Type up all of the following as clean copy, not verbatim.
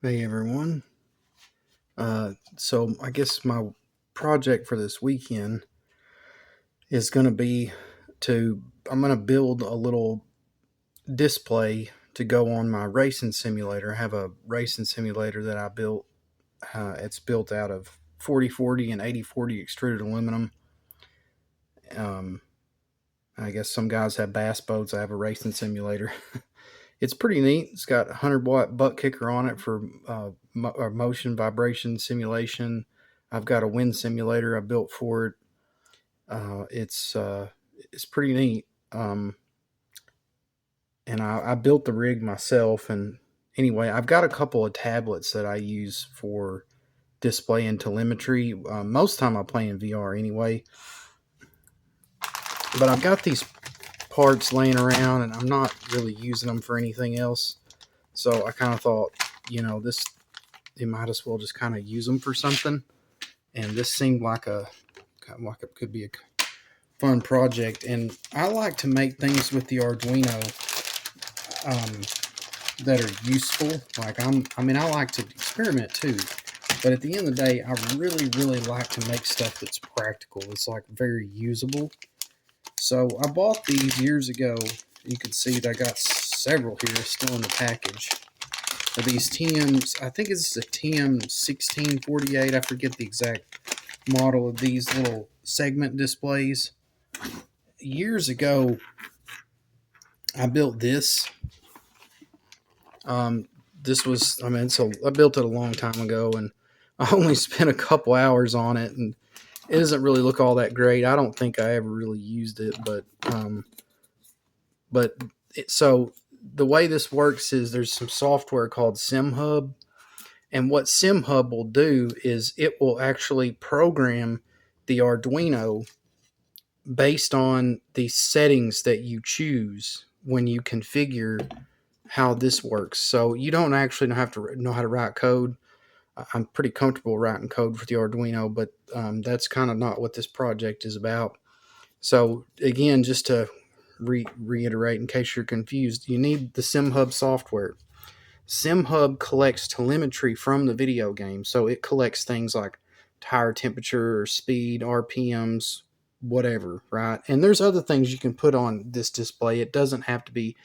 Hey everyone. So I guess my project for this weekend is going to be I'm going to build a little display to go on my racing simulator. I have a racing simulator that I built. It's built out of 4040 and 8040 extruded aluminum. Um, I guess some guys have bass boats. I have a racing simulator. It's pretty neat. It's got a 100-watt butt kicker on it for motion vibration simulation. I've got a wind simulator I built for it. It's pretty neat. And I built the rig myself. And anyway, I've got a couple of tablets that I use for display and telemetry. Most of the time I play in VR anyway. But I've got these parts laying around and I'm not really using them for anything else. So I kind of thought, you might as well just kind of use them for something. And this seemed like it could be a fun project. And I like to make things with the Arduino that are useful. I like to experiment too. But at the end of the day, I really, really like to make stuff that's practical. It's like very usable. So I bought these years ago. You can see that I got several here still in the package. Of these TMs, I think it's a TM1638. I forget the exact model of these little segment displays. Years ago, I built this. I built it a long time ago, and I only spent a couple hours on it, and it doesn't really look all that great. I don't think I ever really used it, so the way this works is there's some software called Simhub, and what Simhub will do is it will actually program the Arduino based on the settings that you choose when you configure how this works. So you don't actually have to know how to write code. I'm pretty comfortable writing code for the Arduino, but that's kind of not what this project is about. So again, just to reiterate in case you're confused, you need the Simhub software. Simhub collects telemetry from the video game, so it collects things like tire temperature, speed, RPMs, whatever, right? And there's other things you can put on this display. It doesn't have to be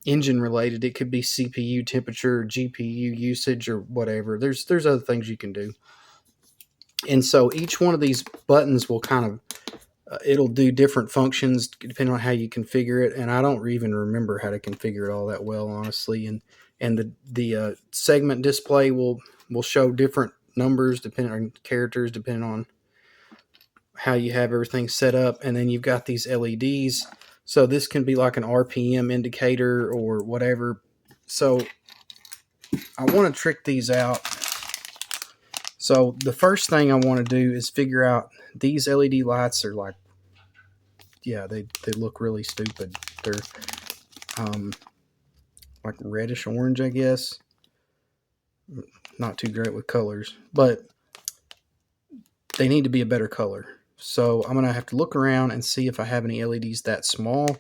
engine related. It could be CPU temperature, GPU usage, or whatever. There's other things you can do. And so each one of these buttons will kind of it'll do different functions depending on how you configure it. And I don't even remember how to configure it all that well, honestly. And the segment display will show different numbers depending on characters, depending on how you have everything set up. And then you've got these LEDs. So this can be like an RPM indicator or whatever. So I want to trick these out. So the first thing I want to do is figure out these LED lights are like, yeah, they look really stupid. They're like reddish orange, I guess. Not too great with colors, but they need to be a better color. So I'm going to have to look around and see if I have any LEDs that small.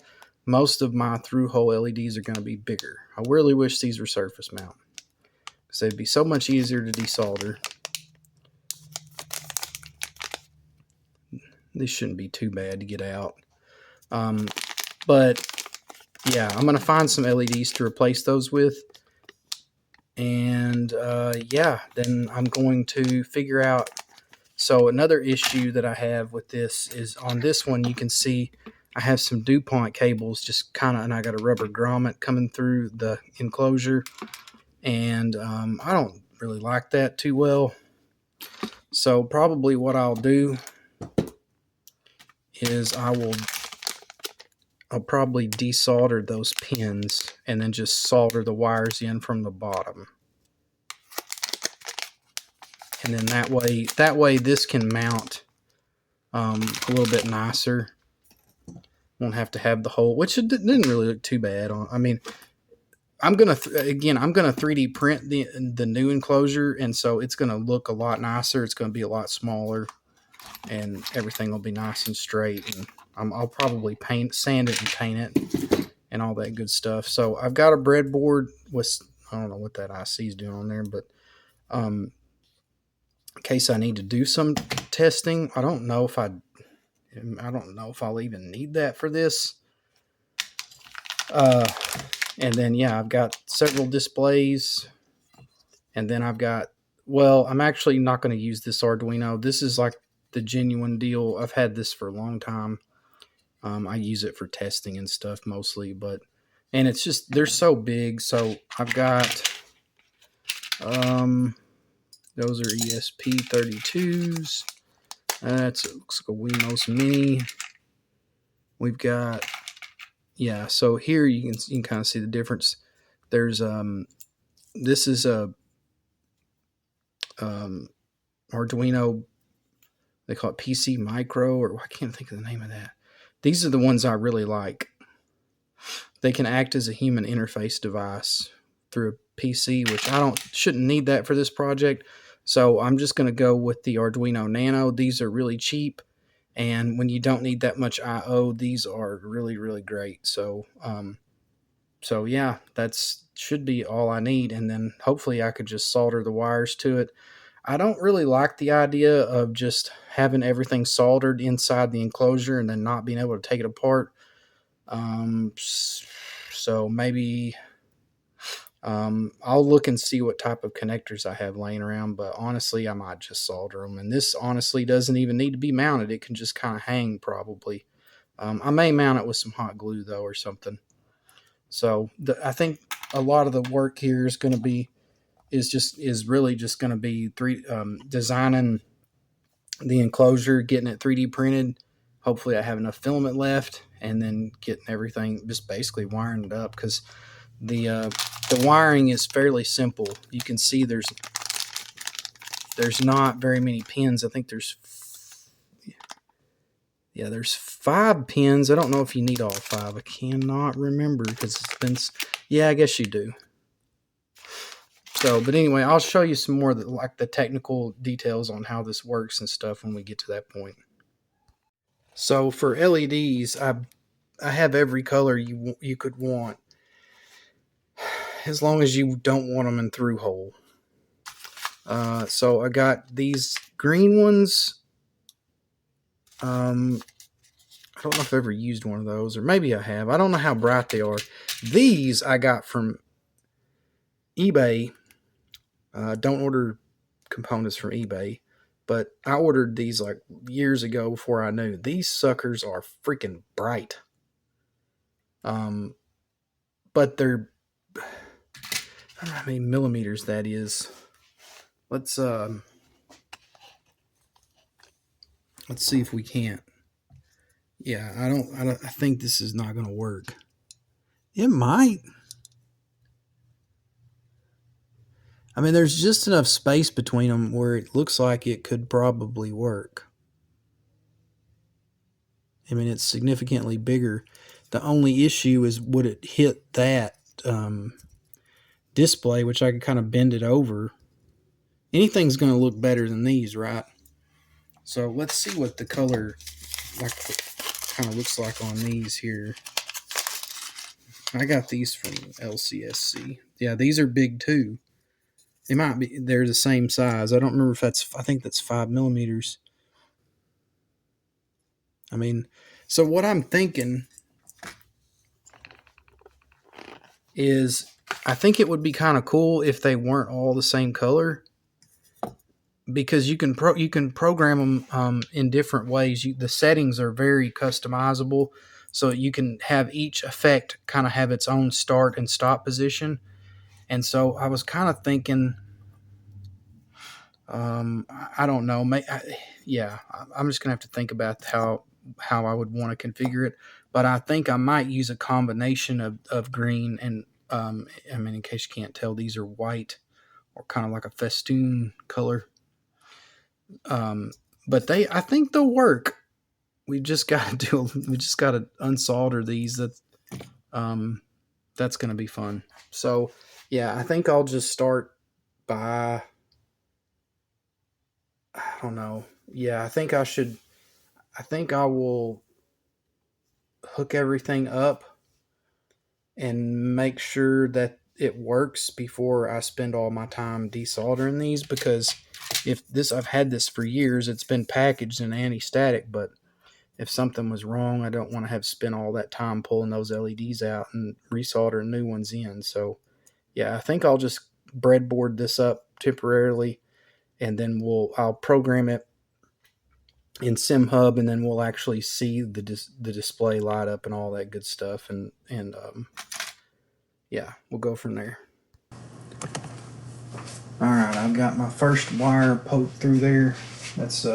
Most of my through-hole LEDs are going to be bigger. I really wish these were surface mount because they'd be so much easier to desolder. This shouldn't be too bad to get out. But yeah, I'm going to find some LEDs to replace those with. And then I'm going to figure out. So another issue that I have with this is on this one, you can see I have some DuPont cables just kind of, and I got a rubber grommet coming through the enclosure. And I don't really like that too well. So probably what I'll do is I'll probably desolder those pins and then just solder the wires in from the bottom. And then that way this can mount a little bit nicer. Won't have to have the hole, which it didn't really look too bad. I'm gonna 3D print the new enclosure, and so it's gonna look a lot nicer. It's gonna be a lot smaller, and everything will be nice and straight. And I'll probably sand it and paint it, and all that good stuff. So I've got a breadboard with I don't know what that IC is doing on there, but in case I need to do some testing, I don't know if I'll even need that for this. And then yeah, I've got several displays, and then I'm actually not going to use this Arduino. This is like the genuine deal. I've had this for a long time. I use it for testing and stuff mostly, and it's just, they're so big. So I've got, those are ESP32s. It looks like a Wemos Mini. We've got, yeah. So here you can kind of see the difference. There's this is a Arduino. They call it PC Micro, or I can't think of the name of that. These are the ones I really like. They can act as a human interface device through a PC, which shouldn't need that for this project. So I'm just going to go with the Arduino Nano. These are really cheap, and when you don't need that much I/O, these are really, really great. So yeah, that's should be all I need, and then hopefully I could just solder the wires to it. I don't really like the idea of just having everything soldered inside the enclosure and then not being able to take it apart. So maybe I'll look and see what type of connectors I have laying around, but honestly, I might just solder them. And this honestly doesn't even need to be mounted. It can just kind of hang probably. I may mount it with some hot glue though or something. So I think a lot of the work here is going to be is really just going to be designing the enclosure, getting it 3D printed. Hopefully I have enough filament left, and then getting everything, just basically wiring it up, because the wiring is fairly simple. You can see there's not very many pins. I think there's 5 pins. I don't know if you need all 5. I cannot remember because it's been, yeah, I guess you do. So, but anyway, I'll show you some more of the technical details on how this works and stuff when we get to that point. So for LEDs, I have every color you could want, as long as you don't want them in through hole. So I got these green ones. I don't know if I've ever used one of those, or maybe I have. I don't know how bright they are. These I got from eBay. Don't order components from eBay, but I ordered these like years ago before I knew. These suckers are freaking bright. But they're, I don't know how many millimeters that is. Let's see if we can't. Yeah, I think this is not going to work. It might. I mean, there's just enough space between them where it looks like it could probably work. I mean, it's significantly bigger. The only issue is, would it hit that display, which I can kind of bend it over. Anything's going to look better than these, right? So let's see what the color kind of looks like on these here. I got these from LCSC. Yeah, these are big too. They're the same size. I don't remember if I think that's 5 millimeters. I mean, so what I'm thinking is, I think it would be kind of cool if they weren't all the same color, because you can program them in different ways. The settings are very customizable, so you can have each effect kind of have its own start and stop position. And so I was kind of thinking, I don't know. I'm just gonna have to think about how I would want to configure it. But I think I might use a combination of green and, I mean, in case you can't tell, these are white, or kind of like a festoon color. But I think they'll work. We just got to unsolder these. That's going to be fun. So yeah, I think I'll just start by, I don't know. Yeah, I think I will hook everything up and make sure that it works before I spend all my time desoldering these, because if this, I've had this for years, it's been packaged in anti-static, but if something was wrong, I don't want to have spent all that time pulling those LEDs out and resoldering new ones in. So yeah, I think I'll just breadboard this up temporarily, and then I'll program it in Simhub, and then we'll actually see the display light up and all that good stuff, and yeah, we'll go from there. All right, I've got my first wire poked through there. That's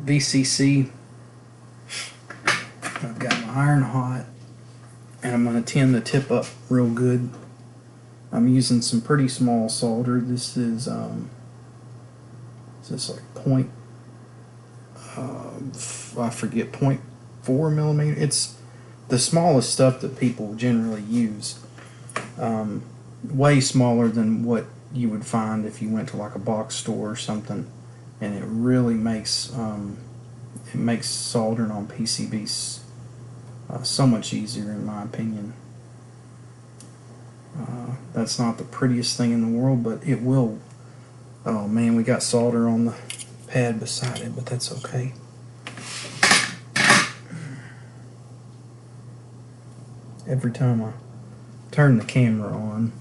VCC. I've got my iron hot, and I'm going to tin the tip up real good. I'm using some pretty small solder. This is like point, I forget, 0.4 millimeter. It's the smallest stuff that people generally use. Way smaller than what you would find if you went to like a box store or something, and it really makes soldering on PCBs so much easier, in my opinion. That's not the prettiest thing in the world, but it will. Oh man, we got solder on the pad beside it, but that's okay. Every time I turn the camera on,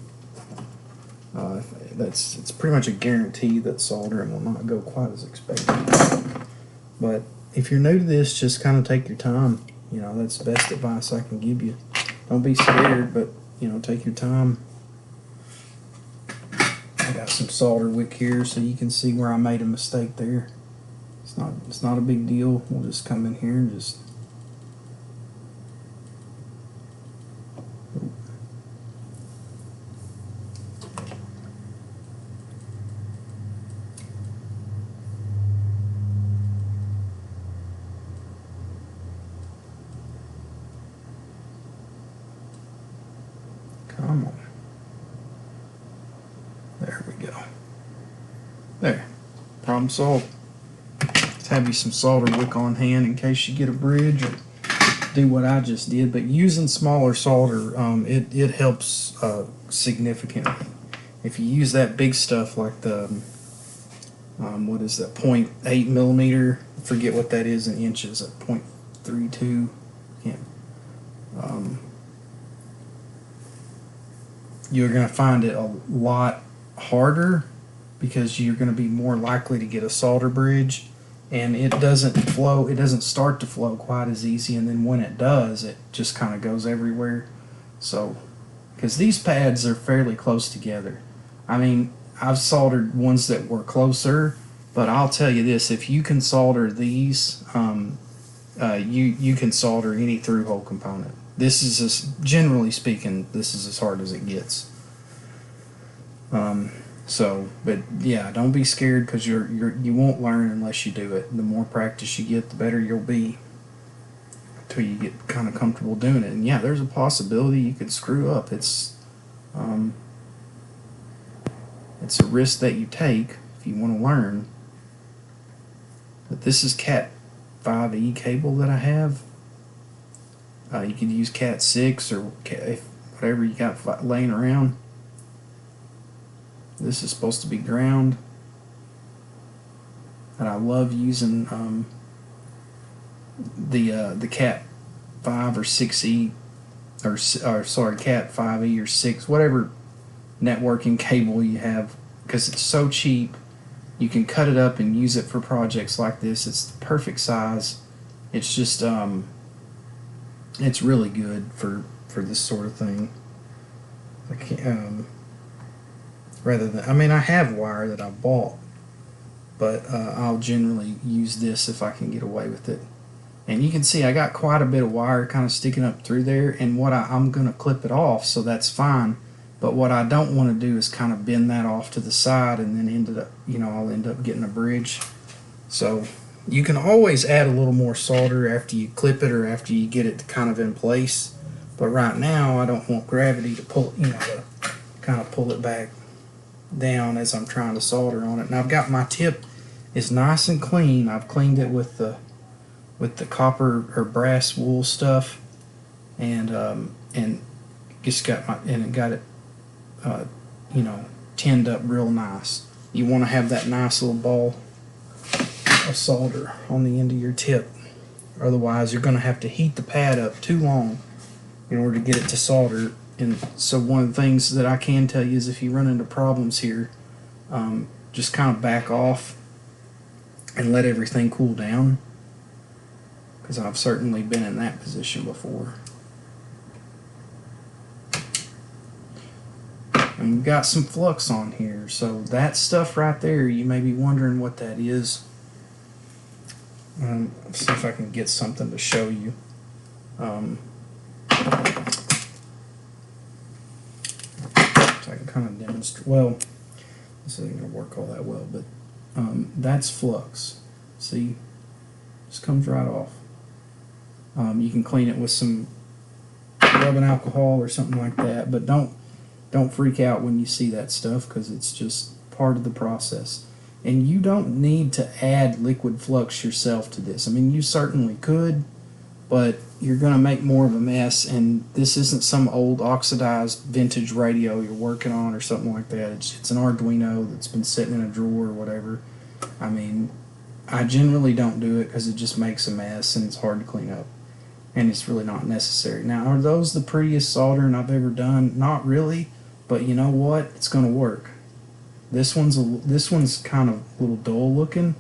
it's pretty much a guarantee that soldering will not go quite as expected. But if you're new to this, just kind of take your time. You know, that's the best advice I can give you. Don't be scared, but you know, take your time. I got some solder wick here so you can see where I made a mistake there. It's not a big deal. We'll just come in here and just come on. There we go. There. Problem solved. Just have you some solder wick on hand in case you get a bridge, or do what I just did. But using smaller solder, it helps significantly. If you use that big stuff like the what is that, 0.8 millimeter? I forget what that is in inches. At 0.32. Can't. You're going to find it a lot harder, because you're going to be more likely to get a solder bridge, and it doesn't start to flow quite as easy, and then when it does, it just kind of goes everywhere. So, because these pads are fairly close together. I mean, I've soldered ones that were closer, but I'll tell you this, if you can solder these, you can solder any through-hole component. This is, generally speaking, this is as hard as it gets. But yeah, don't be scared, because you won't learn unless you do it. The more practice you get, the better you'll be, until you get kind of comfortable doing it. And yeah, there's a possibility you could screw up. It's a risk that you take if you want to learn. But this is Cat 5e cable that I have. You could use Cat 6 or whatever you got laying around. This is supposed to be ground. And I love using the Cat 5 or 6e, or sorry, Cat 5e or 6, whatever networking cable you have, because it's so cheap. You can cut it up and use it for projects like this. It's the perfect size. It's just it's really good for this sort of thing. I can't, rather than, I mean, I have wire that I bought, but I'll generally use this if I can get away with it. And you can see I got quite a bit of wire kind of sticking up through there, and I'm going to clip it off, so that's fine. But what I don't want to do is kind of bend that off to the side, and then I'll end up getting a bridge. So you can always add a little more solder after you clip it, or after you get it kind of in place. But right now, I don't want gravity to pull, to kind of pull it back down as I'm trying to solder on it. And I've got my tip is nice and clean. I've cleaned it with the copper or brass wool stuff, and just got it you know, tinned up real nice. You want to have that nice little ball of solder on the end of your tip. Otherwise, you're going to have to heat the pad up too long in order to get it to solder. And so one of the things that I can tell you is if you run into problems here, just kind of back off and let everything cool down, because I've certainly been in that position before. And we've got some flux on here, so that stuff right there, you may be wondering what that is. Let's see if I can get something to show you. So I can kind of demonstrate. Well, this isn't going to work all that well, but that's flux. See, just comes right off. You can clean it with some rubbing alcohol or something like that, but don't freak out when you see that stuff, because it's just part of the process. And you don't need to add liquid flux yourself to this. I mean, you certainly could, but you're going to make more of a mess, and this isn't some old oxidized vintage radio you're working on or something like that. It's an Arduino that's been sitting in a drawer or whatever. I mean, I generally don't do it because it just makes a mess and it's hard to clean up, and it's really not necessary. Now, are those the prettiest soldering I've ever done? Not really, but you know what? It's going to work. This one's kind of a little dull looking.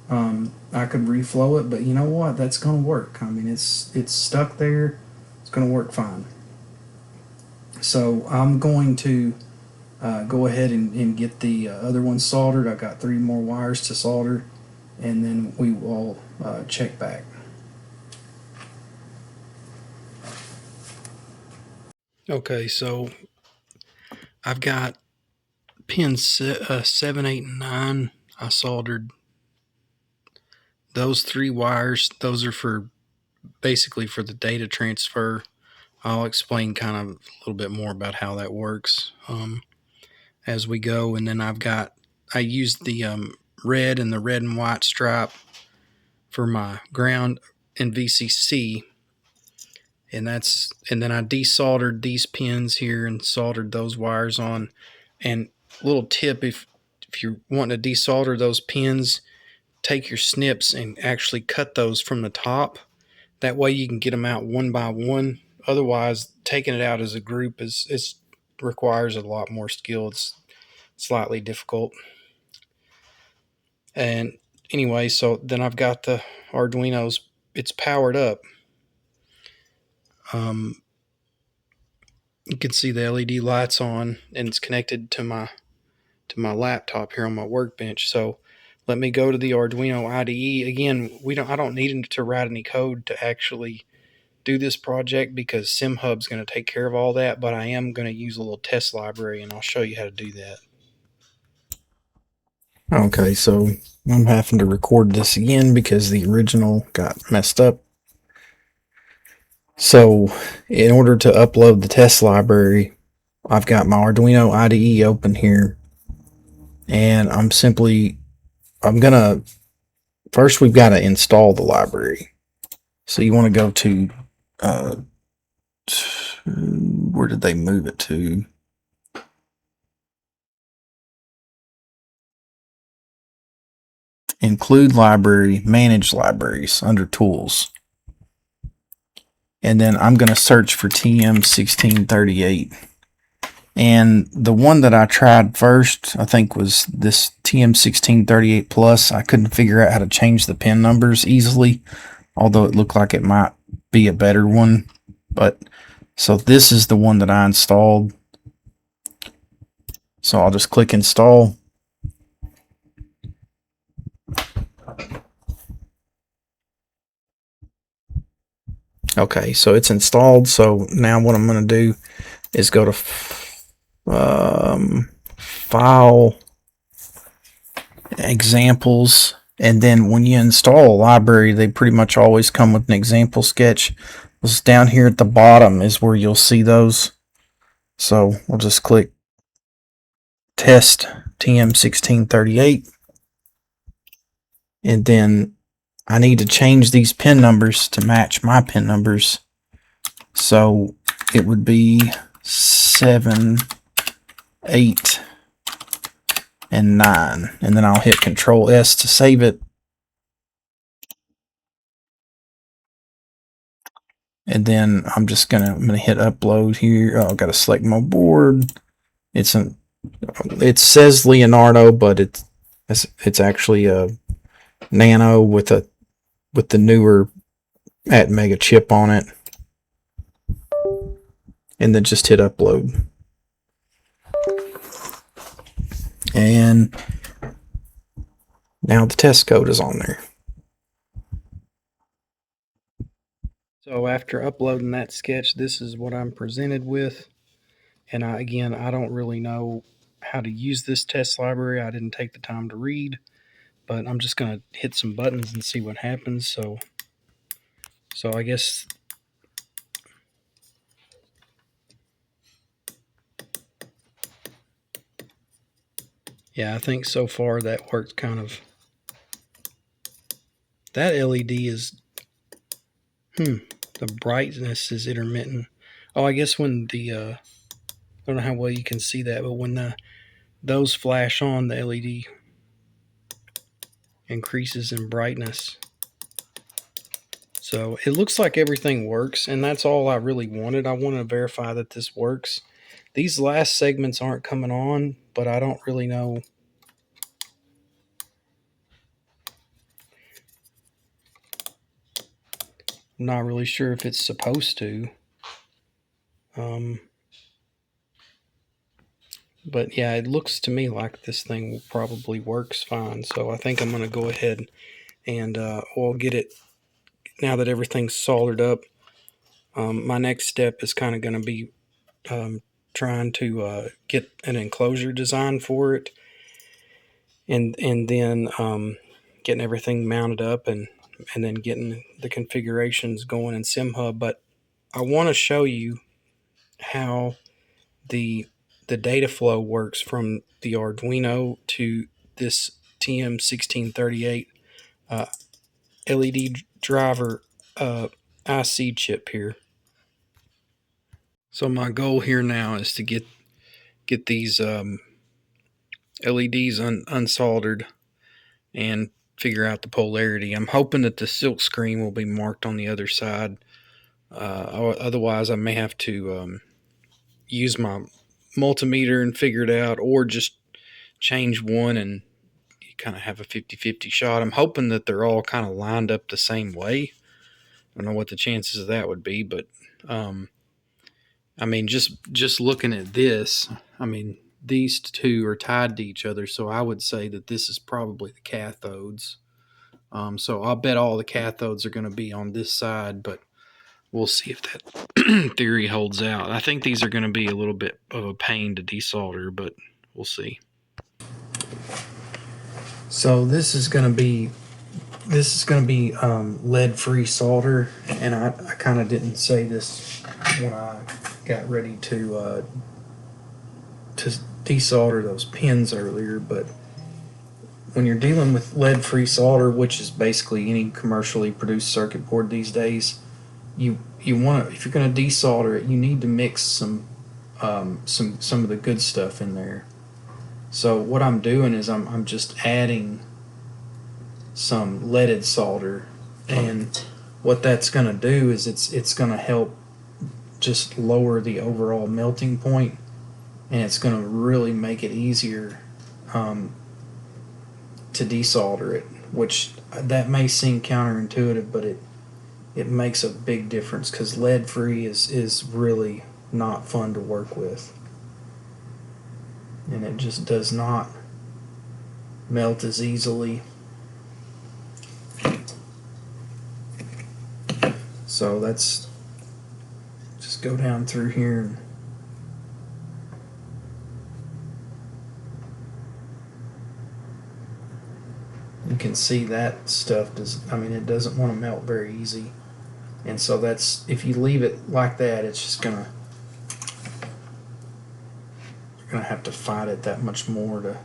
I could reflow it, but you know what? That's going to work. I mean, it's stuck there. It's going to work fine. So I'm going to go ahead and get the other one soldered. I've got 3 more wires to solder, and then we will check back. Okay, so I've got pins 7, 8, and 9. I soldered those 3 wires. Those are for basically for the data transfer. I'll explain kind of a little bit more about how that works as we go. And then I used the red and the red and white stripe for my ground and VCC. And then I desoldered these pins here and soldered those wires on. And little tip, if you're wanting to desolder those pins, take your snips and actually cut those from the top. That way you can get them out one by one. Otherwise, taking it out as a group requires a lot more skill. It's slightly difficult. And anyway, so then I've got the Arduino's. It's powered up. You can see the LED lights on, and it's connected to my laptop here on my workbench. So let me go to the Arduino IDE. Again, I don't need to write any code to actually do this project because Simhub's going to take care of all that, but I am going to use a little test library, and I'll show you how to do that. Okay, so I'm having to record this again because the original got messed up. So in order to upload the test library, I've got my Arduino IDE open here, and first we've got to install the library. So you want to go to, where did they move it to? Include library, manage libraries under tools. And then I'm going to search for TM1638. And the one that I tried first, I think, was this TM1638 Plus. I couldn't figure out how to change the pin numbers easily, although it looked like it might be a better one. But so this is the one that I installed. So I'll just click install. Okay, so it's installed. So now what I'm going to do is go to File, Examples, and then when you install a library, they pretty much always come with an example sketch. It's down here at the bottom is where you'll see those. So we'll just click Test TM1638, and then I need to change these pin numbers to match my pin numbers. So it would be 7, 8, and 9. And then I'll hit Control S to save it. And then I'm gonna hit upload here. Oh, I've got to select my board. It says Leonardo, but it's actually a Nano with the newer Atmega chip on it. And then just hit upload. And now the test code is on there. So after uploading that sketch, this is what I'm presented with. And I don't really know how to use this test library. I didn't take the time to read, but I'm just going to hit some buttons and see what happens. So I guess, yeah, I think so far that worked kind of. That LED is, the brightness is intermittent. Oh, I guess when I don't know how well you can see that, but when those flash on, the LED increases in brightness. So it looks like everything works, and that's all I really wanted. I want to verify that this works. These last segments aren't coming on, but I don't really know. I'm not really sure if it's supposed to. But yeah, it looks to me like this thing probably works fine. So I think I'm going to go ahead and we'll get it now that everything's soldered up. My next step is kind of going to be trying to get an enclosure design for it, and then getting everything mounted up and then getting the configurations going in Simhub. But I want to show you how the data flow works from the Arduino to this TM1638 LED driver IC chip here. So my goal here now is to get these LEDs unsoldered and figure out the polarity. I'm hoping that the silk screen will be marked on the other side. Otherwise, I may have to use my multimeter and figure it out, or just change one and you kind of have a 50-50 shot. I'm hoping that they're all kind of lined up the same way. I don't know what the chances of that would be, but I mean, just looking at this, I mean, these two are tied to each other, so I would say that this is probably the cathodes. So I'll bet all the cathodes are going to be on this side, but we'll see if that theory holds out. I think these are going to be a little bit of a pain to desolder, but we'll see. So this is going to be lead-free solder, and I kind of didn't say this when I got ready to desolder those pins earlier, but when you're dealing with lead-free solder, which is basically any commercially produced circuit board these days, you want to, if you're going to desolder it, you need to mix some of the good stuff in there. So what I'm doing is I'm just adding some leaded solder, and what that's going to do is it's going to help just lower the overall melting point, and it's going to really make it easier to desolder it, which that may seem counterintuitive, but it makes a big difference, because lead free is really not fun to work with, and it just does not melt as easily. So that's just go down through here and you can see that stuff it doesn't want to melt very easy. And so that's, if you leave it like that, it's just you're gonna have to fight it that much more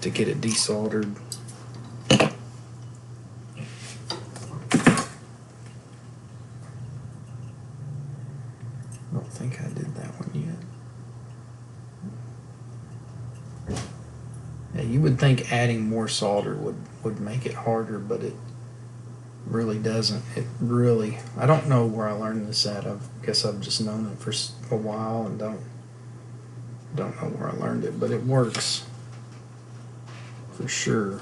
to get it desoldered. I don't think I did that one yet. Yeah, you would think adding more solder would make it harder, but it really doesn't. It really, I don't know where I learned this at. I guess I've just known it for a while and don't know where I learned it, but it works for sure.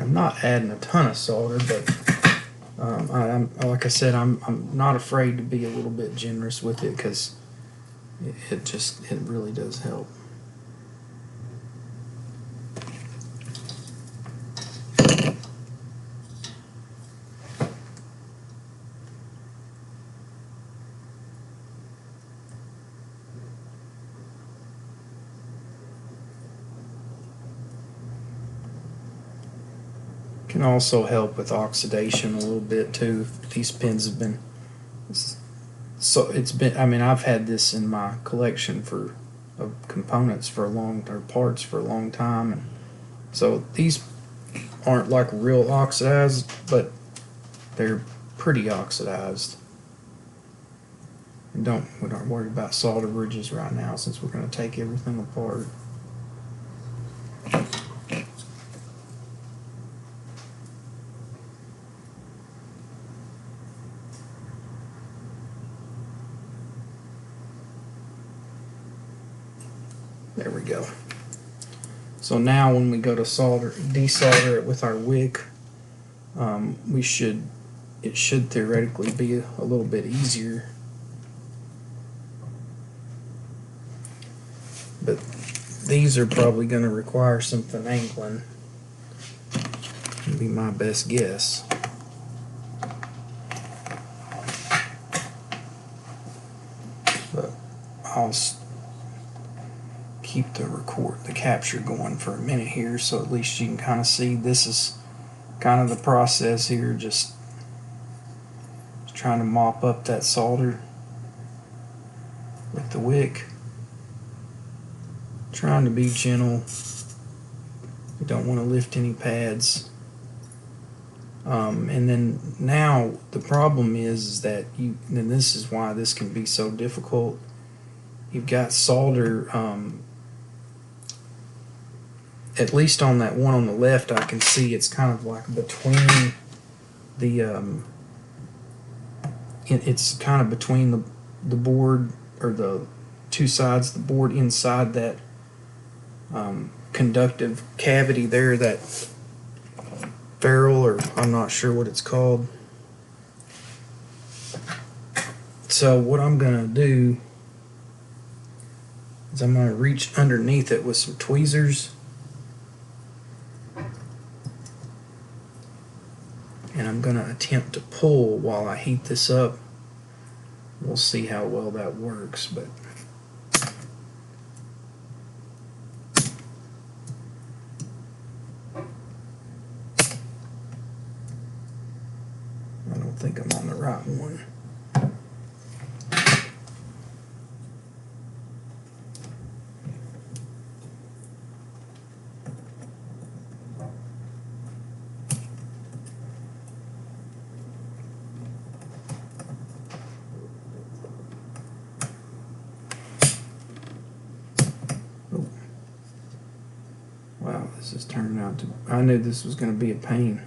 I'm not adding a ton of solder, but I'm like I said, I'm not afraid to be a little bit generous with it because it really does help. Can also help with oxidation a little bit too. These pins have been I mean, I've had this in my collection of components for or parts for a long time, and so these aren't like real oxidized, but they're pretty oxidized. And we're not worried about solder bridges right now since we're going to take everything apart. There we go. So now when we go to desolder it with our wick, it should theoretically be a little bit easier. But these are probably going to require some finagling. Would be my best guess. But I'll keep the capture going for a minute here, so at least you can kind of see this is kind of the process here. Just trying to mop up that solder with the wick. Trying to be gentle. You don't want to lift any pads. And then now the problem is that and this is why this can be so difficult. You've got solder, at least on that one on the left, I can see it's kind of like between the, it's kind of between the board, or the two sides of the board inside that conductive cavity there, that ferrule, or I'm not sure what it's called. So what I'm going to do is I'm going to reach underneath it with some tweezers, and I'm going to attempt to pull while I heat this up. We'll see how well that works, but I don't think I'm on the right one. Wow, this is turning out to... I knew this was going to be a pain.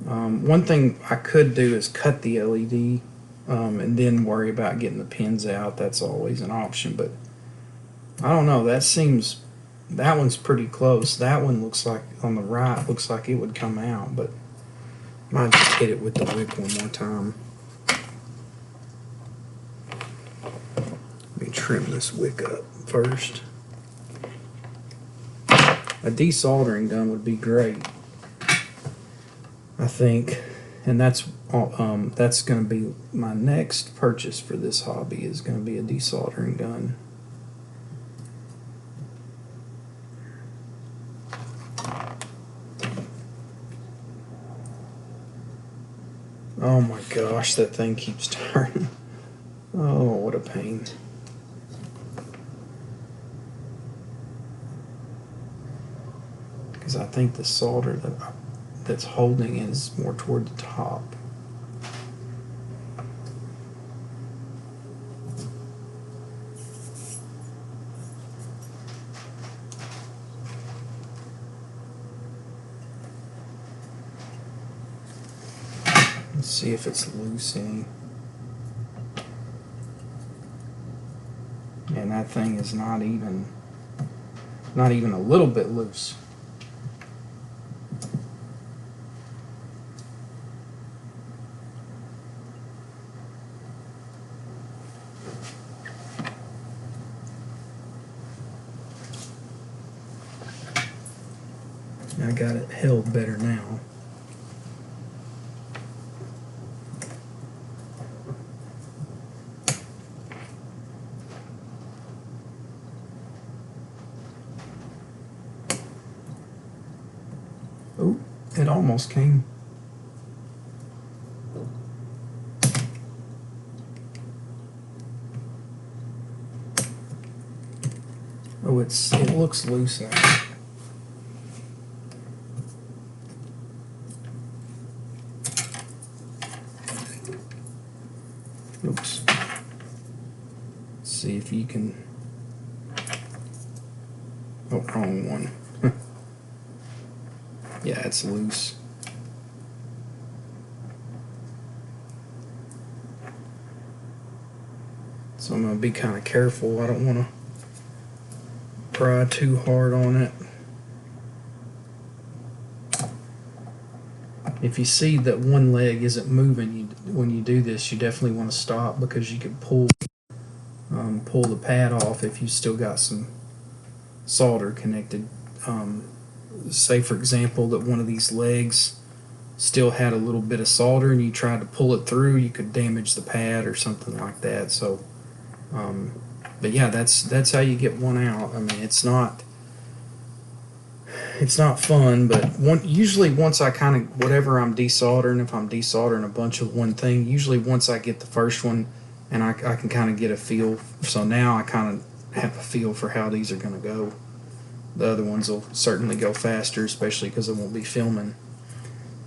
One thing I could do is cut the LED and then worry about getting the pins out. That's always an option, but I don't know. That one's pretty close. That one looks like, on the right, looks like it would come out, but I might just hit it with the wick one more time. Let me trim this wick up first. A desoldering gun would be great, I think, and that's going to be my next purchase for this hobby, is going to be a desoldering gun. Oh my gosh, that thing keeps turning. Oh, what a pain. Because I think the solder that's holding is more toward the top. Let's see if it's loose any. And that thing is not even a little bit loose. I got it held better now. Oh, it almost came. Oh, it looks loose now. Oops. Let's see if you can. Oh, wrong one. Yeah, it's loose. So I'm going to be kind of careful. I don't want to pry too hard on it. If you see that one leg isn't moving, when you do this, you definitely want to stop, because you can pull the pad off if you still got some solder connected. Say, for example, that one of these legs still had a little bit of solder and you tried to pull it through, you could damage the pad or something like that. So, but yeah, that's how you get one out. I mean, it's not fun, but usually once I kind of, whatever I'm desoldering, if I'm desoldering a bunch of one thing, usually once I get the first one and I can kind of get a feel. So now I kind of have a feel for how these are going to go. The other ones will certainly go faster, especially because I won't be filming.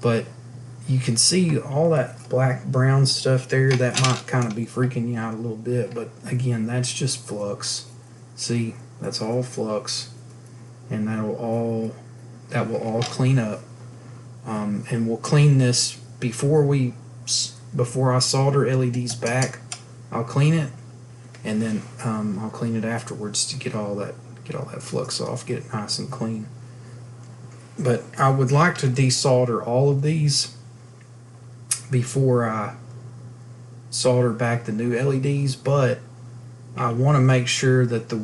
But you can see all that black brown stuff there. That might kind of be freaking you out a little bit, but again, that's just flux. See, that's all flux, and that will all clean up. And we'll clean this before I solder LEDs back. I'll clean it, and then I'll clean it afterwards to get all that flux off, get it nice and clean. But I would like to desolder all of these before I solder back the new LEDs, but I want to make sure that the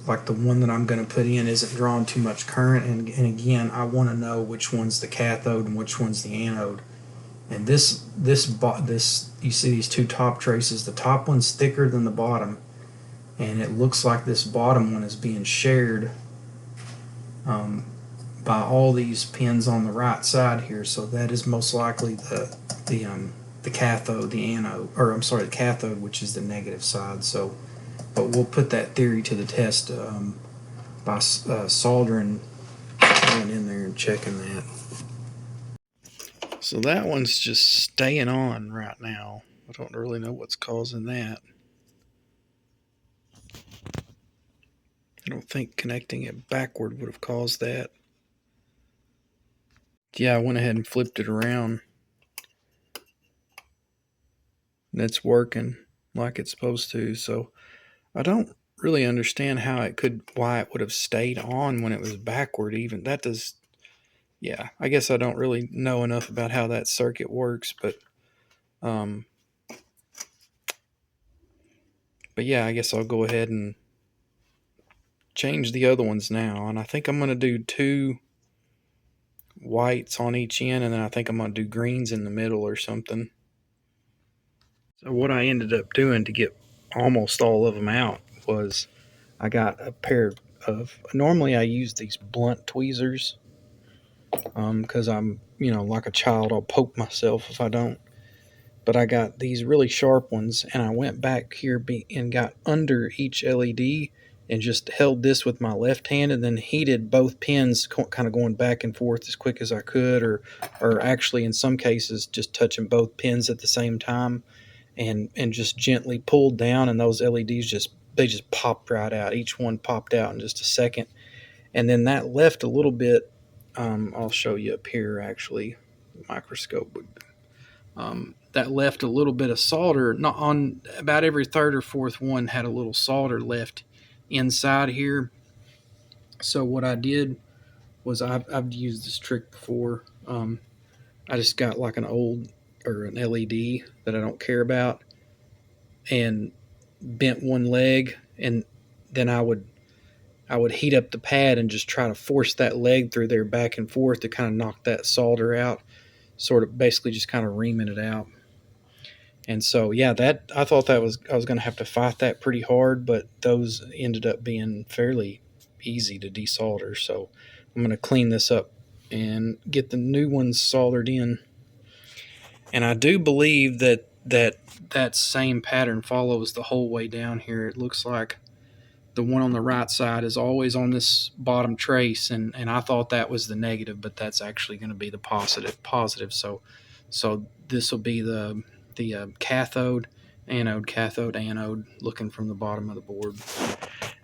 one that I'm going to put in isn't drawing too much current, and again, I want to know which one's the cathode and which one's the anode. And this you see these two top traces. The top one's thicker than the bottom, and it looks like this bottom one is being shared by all these pins on the right side here. So that is most likely the cathode, the anode, or I'm sorry, the cathode, which is the negative side. So, but we'll put that theory to the test by soldering, going in there and checking that. So that one's just staying on right now. I don't really know what's causing that. I don't think connecting it backward would have caused that. Yeah, I went ahead and flipped it around. That's working like it's supposed to. So I don't really understand why it would have stayed on when it was backward. Even that does. Yeah, I guess I don't really know enough about how that circuit works, um, but yeah, I guess I'll go ahead and change the other ones now. And I think I'm going to do 2 whites on each end, and then I think I'm going to do greens in the middle or something. So what I ended up doing to get almost all of them out was I got a pair of, normally I use these blunt tweezers because I'm, like a child, I'll poke myself if I don't. but I got these really sharp ones, and I went back here and got under each LED and just held this with my left hand and then heated both pins, kind of going back and forth as quick as I could, or actually in some cases just touching both pins at the same time, and just gently pulled down, and those LEDs just popped right out. Each one popped out in just a second, and then that left a little bit. I'll show you up here actually, microscope. That left a little bit of solder. Not on about every third or fourth one had a little solder left inside here. So what I did was I've used this trick before. I just got like an old or an LED that I don't care about and bent one leg, and then I would heat up the pad and just try to force that leg through there back and forth to kind of knock that solder out, sort of basically just kind of reaming it out. And so, yeah, that I thought I was going to have to fight that pretty hard, but those ended up being fairly easy to desolder. So I'm going to clean this up and get the new ones soldered in. And I do believe that same pattern follows the whole way down here. It looks like the one on the right side is always on this bottom trace, and I thought that was the negative, but that's actually going to be the positive. So this will be the cathode, anode, looking from the bottom of the board.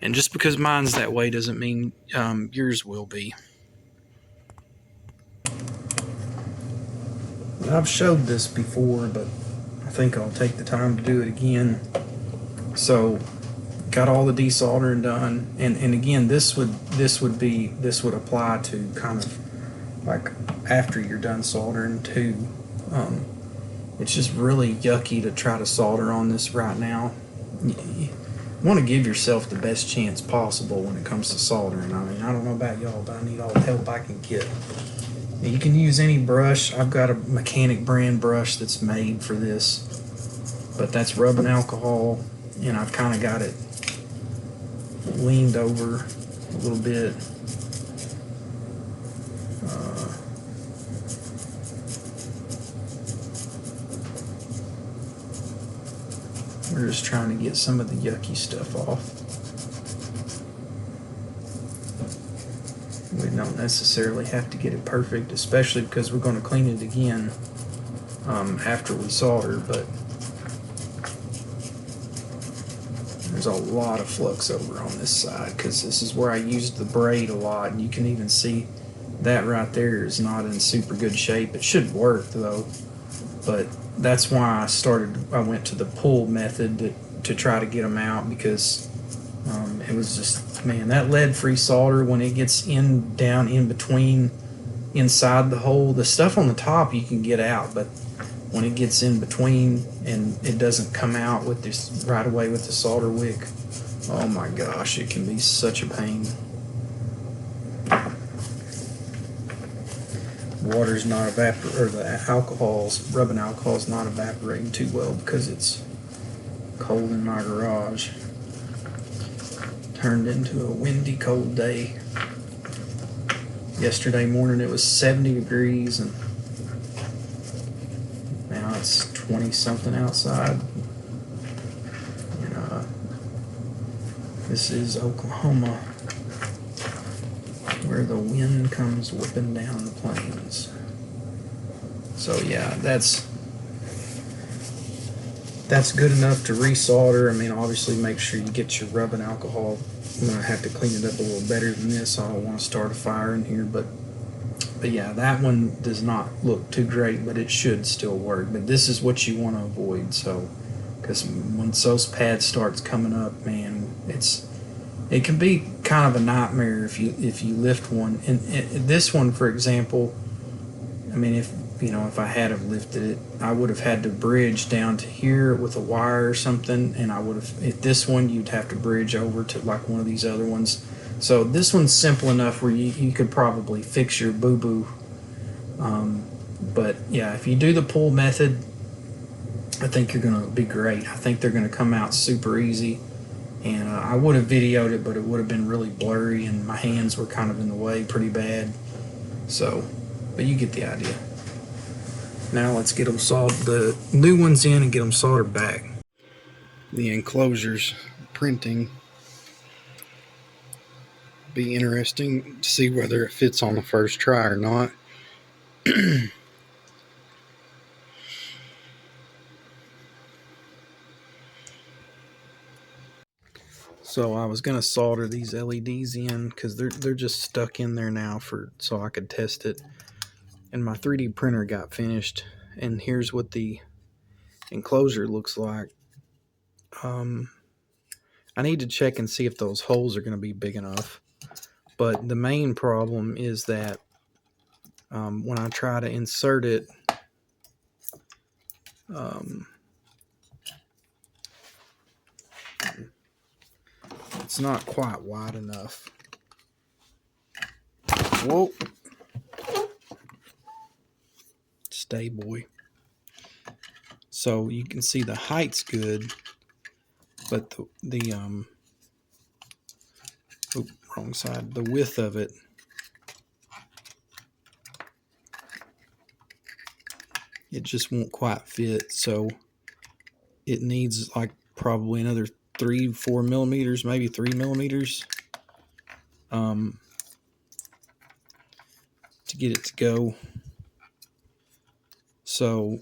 And just because mine's that way doesn't mean yours will be. I've showed this before, but I think I'll take the time to do it again. So got all the desoldering done, and again, this would apply to kind of like after you're done soldering too. It's just really yucky to try to solder on this right now. You want to give yourself the best chance possible when it comes to soldering. I mean, I don't know about y'all, but I need all the help I can get. You can use any brush. I've got a mechanic brand brush that's made for this, but that's rubbing alcohol, and I've kind of got it leaned over a little bit. We're just trying to get some of the yucky stuff off. We don't necessarily have to get it perfect, especially because we're going to clean it again after we solder, but there's a lot of flux over on this side because this is where I used the braid a lot, and you can even see that right there is not in super good shape. It should work though, but that's why I went to the pull method to try to get them out, because it was just, man, that lead-free solder, when it gets down in between inside the hole, the stuff on the top you can get out, but when it gets in between and it doesn't come out with this right away with the solder wick, oh my gosh, it can be such a pain. Water's not evaporating, or the rubbing alcohol's not evaporating too well because it's cold in my garage. Turned into a windy, cold day. Yesterday morning it was 70 degrees, and now it's 20 something outside. And this is Oklahoma, where the wind comes whipping down the plains. So yeah, that's good enough to resolder. I mean, obviously make sure you get your rubbing alcohol. I'm gonna have to clean it up a little better than this. I don't want to start a fire in here, but yeah, that one does not look too great, but it should still work. But this is what you want to avoid. So, because when those pads starts coming up, man, it can be kind of a nightmare if you lift one. And this one, for example, I mean, if I had have lifted it, I would have had to bridge down to here with a wire or something, and I would have, if this one, you'd have to bridge over to like one of these other ones. So this one's simple enough where you could probably fix your boo-boo. But yeah, if you do the pull method, I think you're going to be great. I think they're going to come out super easy. And I would have videoed it, but it would have been really blurry, and my hands were kind of in the way pretty bad. So, but you get the idea. Now let's get them soldered, the new ones in, and get them soldered back. The enclosures printing. Be interesting to see whether it fits on the first try or not. So I was gonna solder these LEDs in because they're just stuck in there now so I could test it. And my 3D printer got finished, and here's what the enclosure looks like. I need to check and see if those holes are going to be big enough. But the main problem is that when I try to insert it, it's not quite wide enough. Whoa. Stay, boy. So you can see the height's good, but wrong side. The width of it, it just won't quite fit. So it needs like probably another 3-4 millimeters, maybe 3 millimeters, to get it to go. So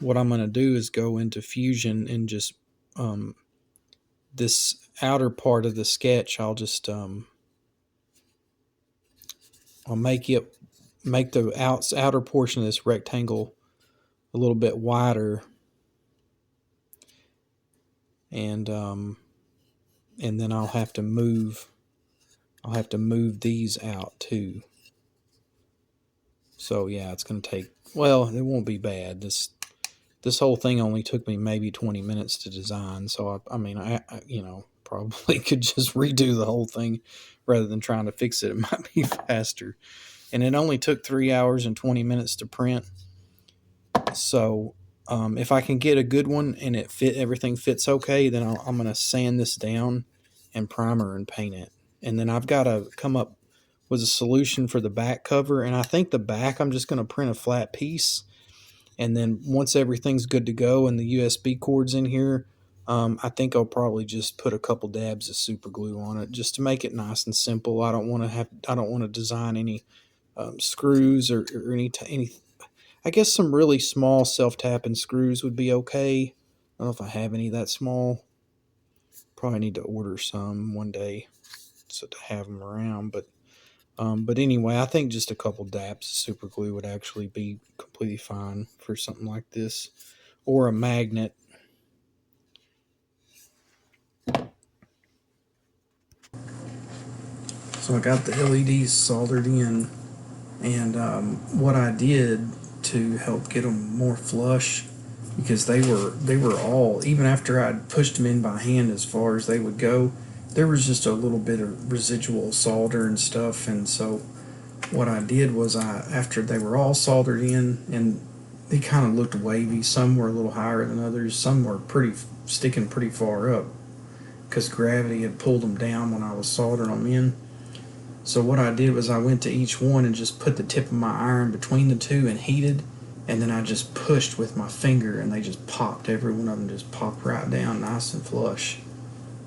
what I'm going to do is go into Fusion and just this outer part of the sketch, I'll just I'll make the outer portion of this rectangle a little bit wider, and then I'll have to move these out too. So yeah, it's going to take, well, it won't be bad. This whole thing only took me maybe 20 minutes to design. So I mean, I probably could just redo the whole thing rather than trying to fix it. It might be faster. And it only took 3 hours and 20 minutes to print. So if I can get a good one and everything fits okay, then I'm going to sand this down and primer and paint it. And then I've got to come up with a solution for the back cover. And I think the back, I'm just going to print a flat piece. And then once everything's good to go and the USB cord's in here, I think I'll probably just put a couple dabs of super glue on it just to make it nice and simple. I don't want to design any screws or any. I guess some really small self-tapping screws would be okay. I don't know if I have any that small. Probably need to order some one day so to have them around. But anyway, I think just a couple dabs of super glue would actually be completely fine for something like this, or a magnet. So I got the LEDs soldered in, and what I did to help get them more flush, because they were all, even after I'd pushed them in by hand as far as they would go, there was just a little bit of residual solder and stuff. And so what I did was, after they were all soldered in, and they kind of looked wavy, some were a little higher than others, some were sticking pretty far up because gravity had pulled them down when I was soldering them in. So what I did was I went to each one and just put the tip of my iron between the two and heated, and then I just pushed with my finger, and they just popped. Every one of them just popped right down nice and flush.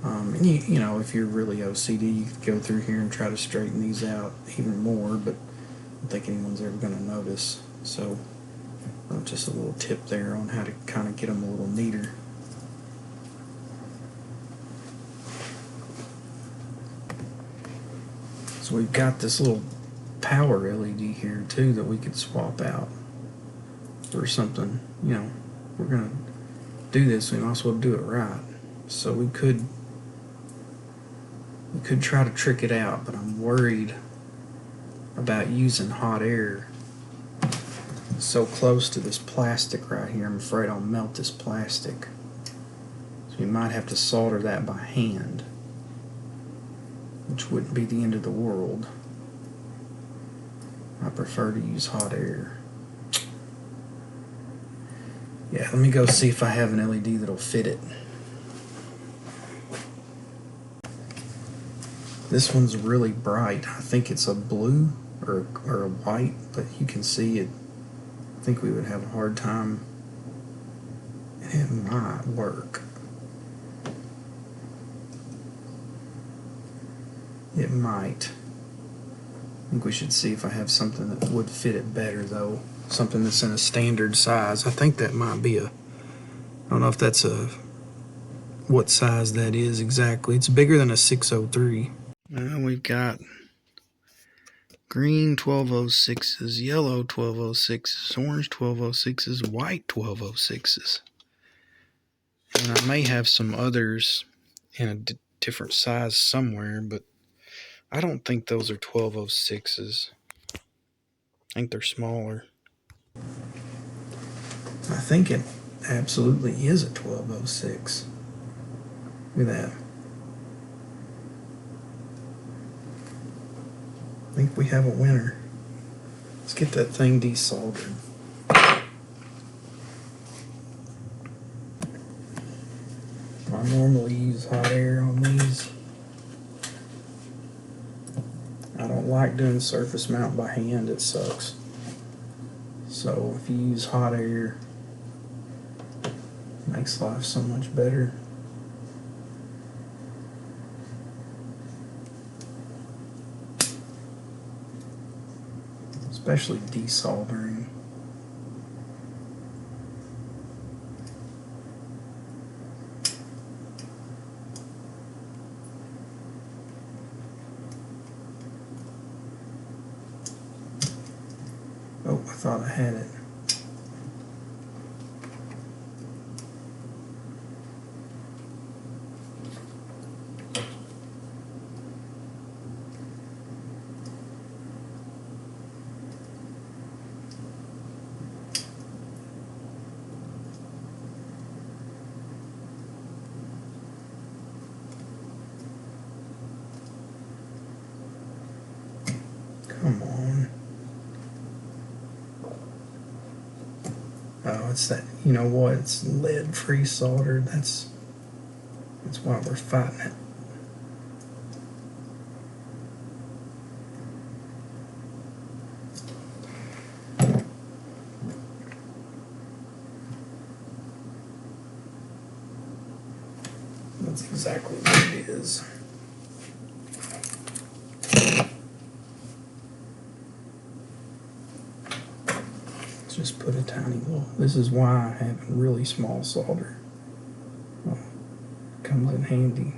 And you know, if you're really OCD, you could go through here and try to straighten these out even more, but I don't think anyone's ever going to notice. So just a little tip there on how to kind of get them a little neater. So we've got this little power LED here too that we could swap out for something. You know, we're going to do this, we might as well do it right. So we could try to trick it out, but I'm worried about using hot air so close to this plastic right here. I'm afraid I'll melt this plastic. So we might have to solder that by hand, which wouldn't be the end of the world. I prefer to use hot air. Yeah, let me go see if I have an LED that'll fit it. This one's really bright. I think it's a blue or a white, but you can see it. I think we would have a hard time. It might work. It might. I think we should see if I have something that would fit it better, though. Something that's in a standard size. I think that might be I don't know if that's what size that is exactly. It's bigger than a 603. We've got green 1206s, yellow 1206s, orange 1206s, white 1206s. And I may have some others in a different size somewhere, but I don't think those are 1206s. I think they're smaller. I think it absolutely is a 1206. Look at that. I think we have a winner. Let's get that thing desoldered. I normally use hot air on these. I don't like doing surface mount by hand, it sucks. So if you use hot air, it makes life so much better. Especially desoldering. Oh, I thought I had it. Come on. Oh, it's that, you know what, it's lead-free solder. That's why we're fighting it. That's exactly what it is. Let's just put a tiny little, this is why I have a really small solder. Well, comes in handy.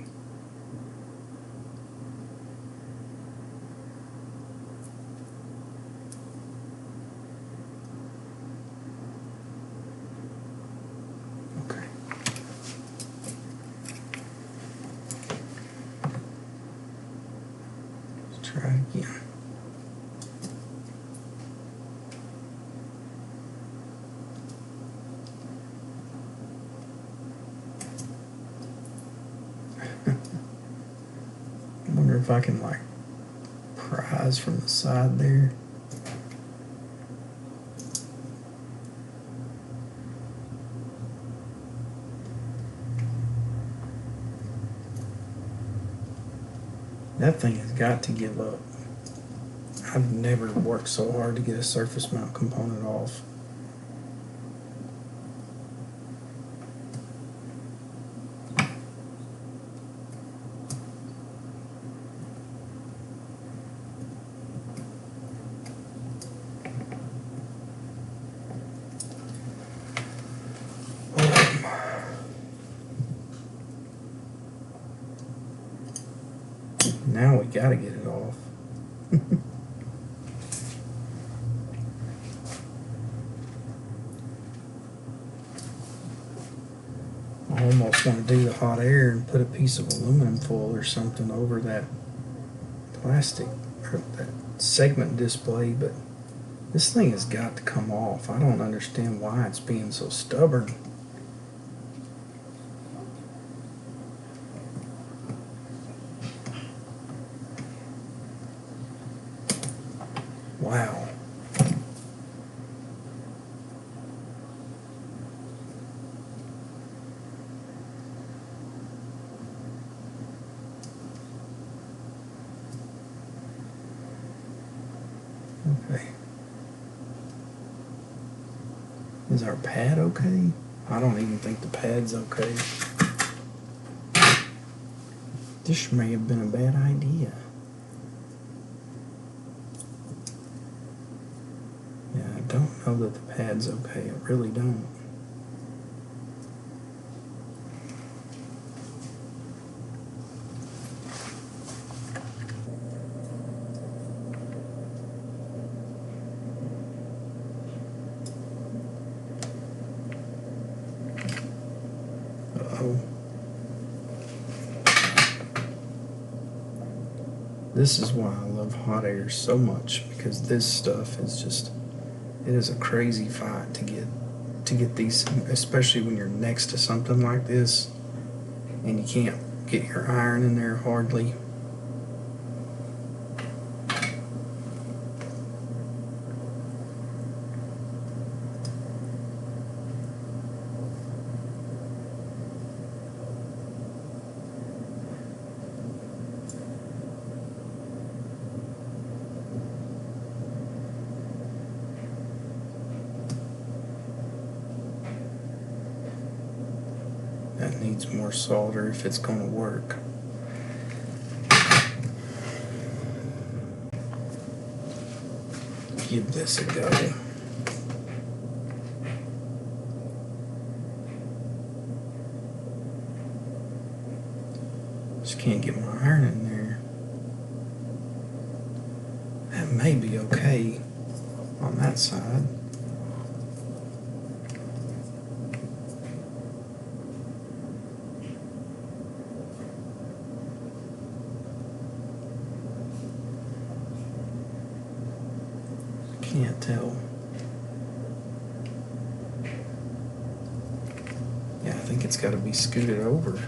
Okay. Let's try it again. I wonder if I can like prise from the side there. That thing has got to give up. I've never worked so hard to get a surface mount component off. Now we gotta get it off. I almost want to do the hot air and put a piece of aluminum foil or something over that plastic or that segment display, but this thing has got to come off. I don't understand why it's being so stubborn. Wow. Okay. Is our pad okay? I don't even think the pad's okay. This may have been a bad idea. Yeah, I don't know that the pad's okay. I really don't. Uh-oh. This is why I love hot air so much, because this stuff is just, it is a crazy fight to get these, especially when you're next to something like this and you can't get your iron in there hardly. That needs more solder if it's going to work. Give this a go. Just can't get my iron in there. That may be okay on that side. Can't tell. Yeah, I think it's got to be scooted over.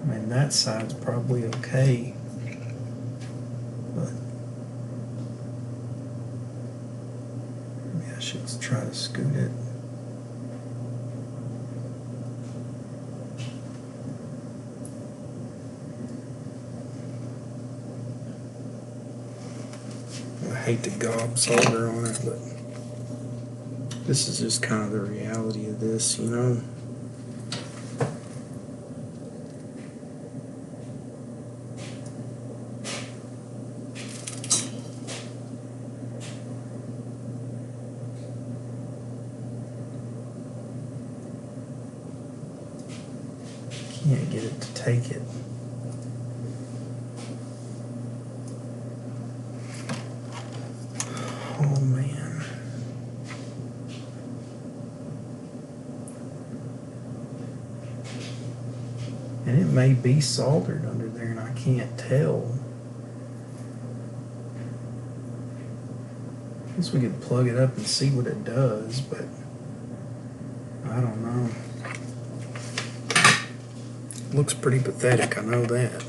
I mean, that side's probably okay, but maybe I should try to scoot it. I hate to gob solder on it, but this is just kind of the reality of this, you know? Can't get it to take it. Oh man. And it may be soldered under there and I can't tell. I guess we could plug it up and see what it does, but I don't know. Looks pretty pathetic, I know that.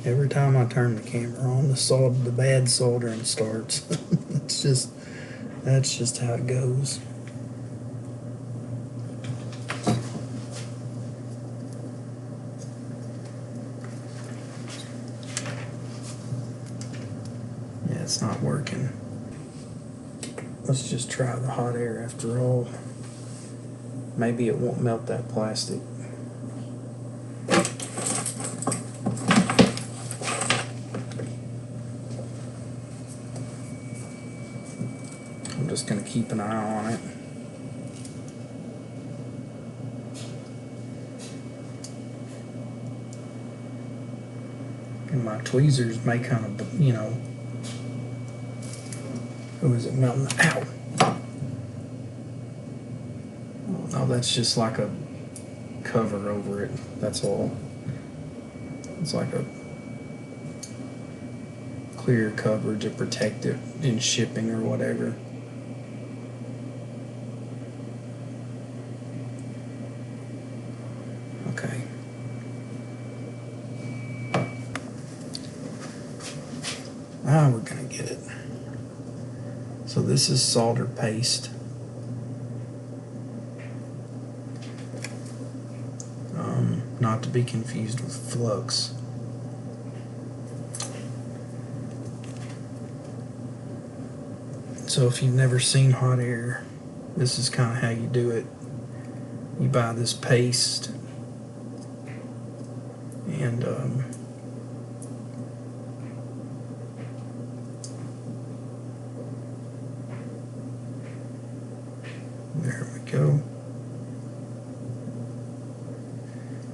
Every time I turn the camera on, the bad soldering starts. That's just how it goes. Yeah, it's not working. Let's just try the hot air after all. Maybe it won't melt that plastic. I'm just going to keep an eye on it. And my tweezers may kind of, you know, oh, is it melting? Ow! Oh, that's just like a cover over it. That's all. It's like a clear cover to protect it in shipping or whatever. Now we're going to get it. So this is solder paste. Not to be confused with flux. So if you've never seen hot air, this is kind of how you do it. You buy this paste and there we go.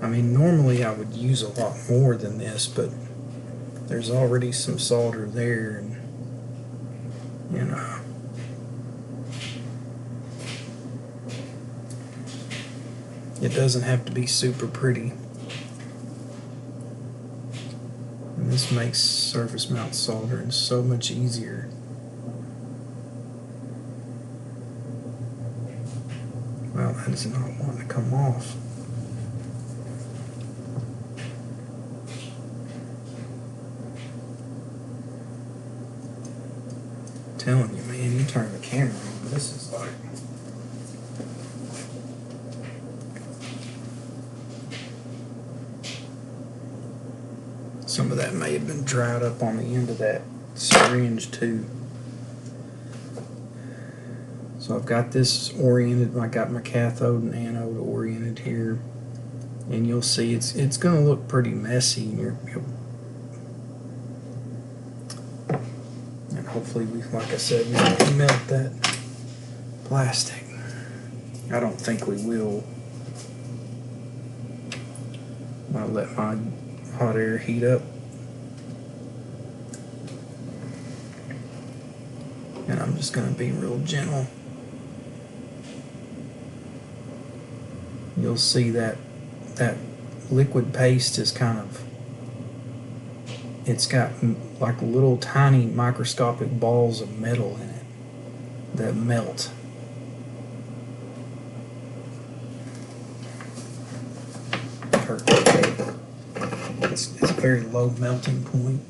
I mean, normally I would use a lot more than this, but there's already some solder there, and you know, it doesn't have to be super pretty. And this makes surface mount soldering so much easier. Well, that is not wanting to come off. Telling you, man, you turn the camera on, this is like, some of that may have been dried up on the end of that syringe too. So I've got this oriented, I got my cathode and anode oriented here, and you'll see it's going to look pretty messy, and hopefully we, like I said, we can melt that plastic. I don't think we will. I'll let my hot air heat up, and I'm just going to be real gentle. You'll see that liquid paste is kind of, it's got like little tiny microscopic balls of metal in it that melt. It's a very low melting point.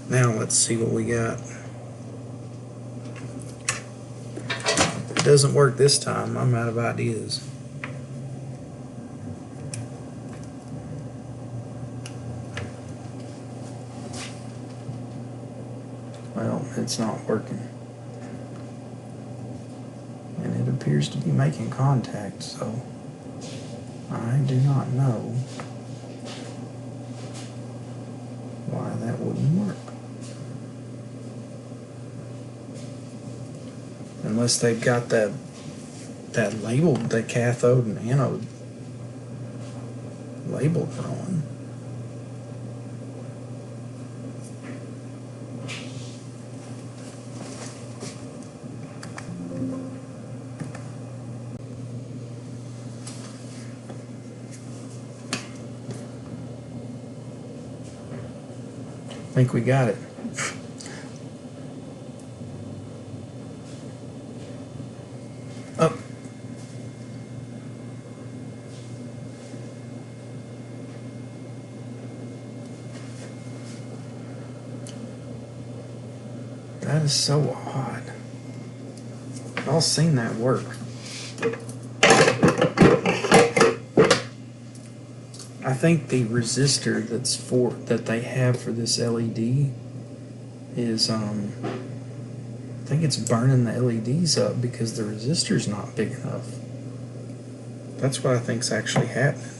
Now let's see what we got. If it doesn't work this time, I'm out of ideas. Well, it's not working. And it appears to be making contact, so I do not know why that wouldn't work. Unless they've got that labeled, the cathode and anode labeled wrong. I think we got it. Up. That is so odd. I've seen that work. I think the resistor that they have for this LED is I think it's burning the LEDs up because the resistor's not big enough. That's what I think's actually happening.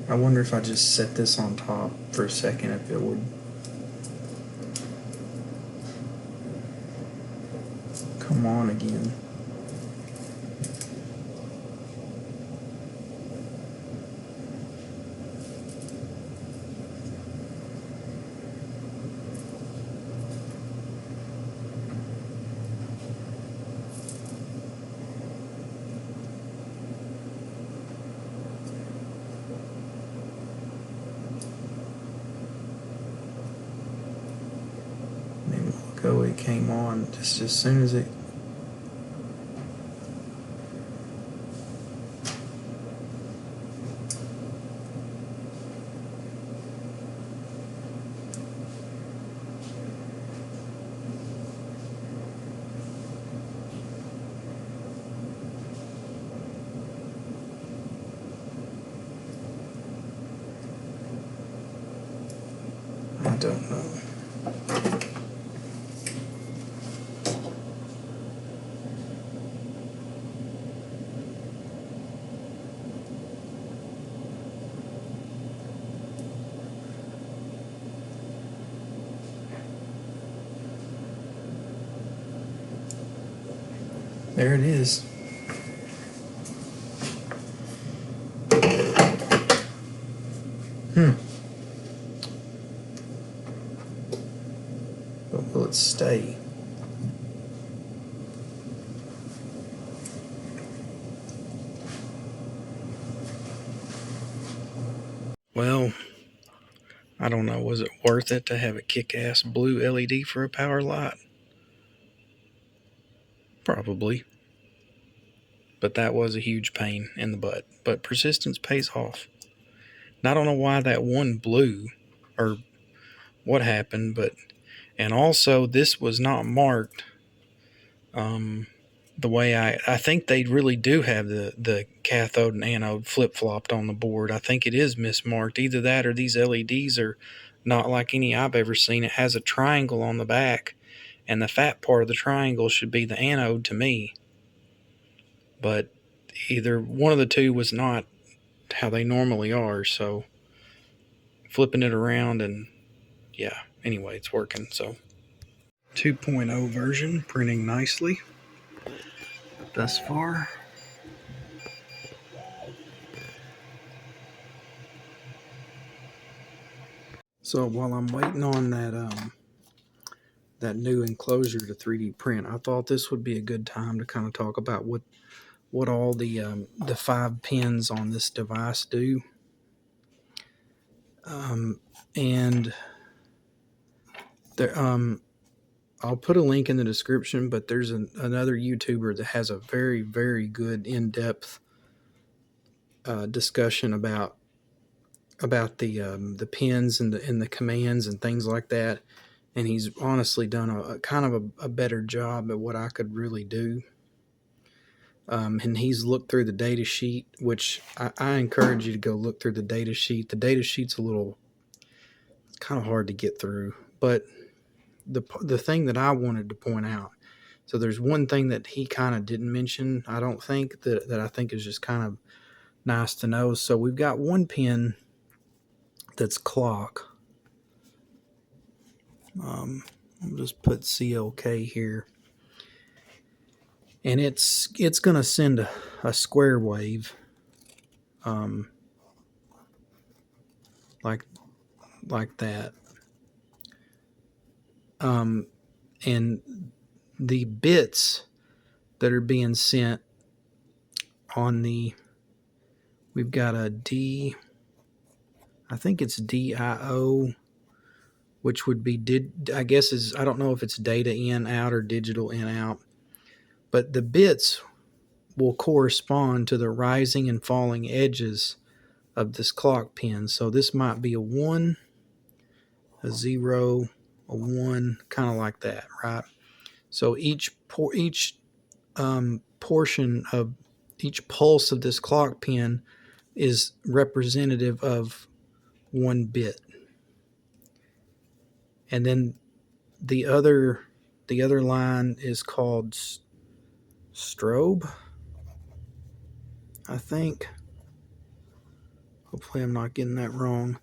I wonder if I just set this on top for a second, if it would come on again. ago it came on, just as soon as it. I don't know. There it is. But will it stay? Well, I don't know. Was it worth it to have a kick-ass blue LED for a power light? Probably. But that was a huge pain in the butt. But persistence pays off. And I don't know why that one blew or what happened, but and also this was not marked the way I think they really do have the cathode and anode flip-flopped on the board. I think it is mismarked. Either that or these LEDs are not like any I've ever seen. It has a triangle on the back, and the fat part of the triangle should be the anode to me. But either one of the two was not how they normally are, so flipping it around and yeah, anyway, it's working. So 2.0 version printing nicely thus far. So while I'm waiting on that new enclosure to 3D print, I thought this would be a good time to kind of talk about what all the 5 pins on this device do. And there, I'll put a link in the description, but there's another YouTuber that has a very, very good in-depth discussion about the pins and the commands and things like that. And he's honestly done a kind of a better job at what I could really do. And he's looked through the data sheet, which I encourage you to go look through the data sheet. The data sheet's it's kind of hard to get through, but the thing that I wanted to point out, so there's one thing that he kind of didn't mention, I don't think, that I think is just kind of nice to know. So we've got one pin that's clock. I'll just put CLK here. And it's going to send a square wave, like that. And the bits that are being sent on we've got a D, I think it's DIO, which would be, I guess I don't know if it's data in, out, or digital in, out. But the bits will correspond to the rising and falling edges of this clock pin. So this might be a 1, a 0, a 1, kind of like that, right? So each portion of each pulse of this clock pin is representative of 1 bit. And then the other line is called strobe, I think. Hopefully I'm not getting that wrong.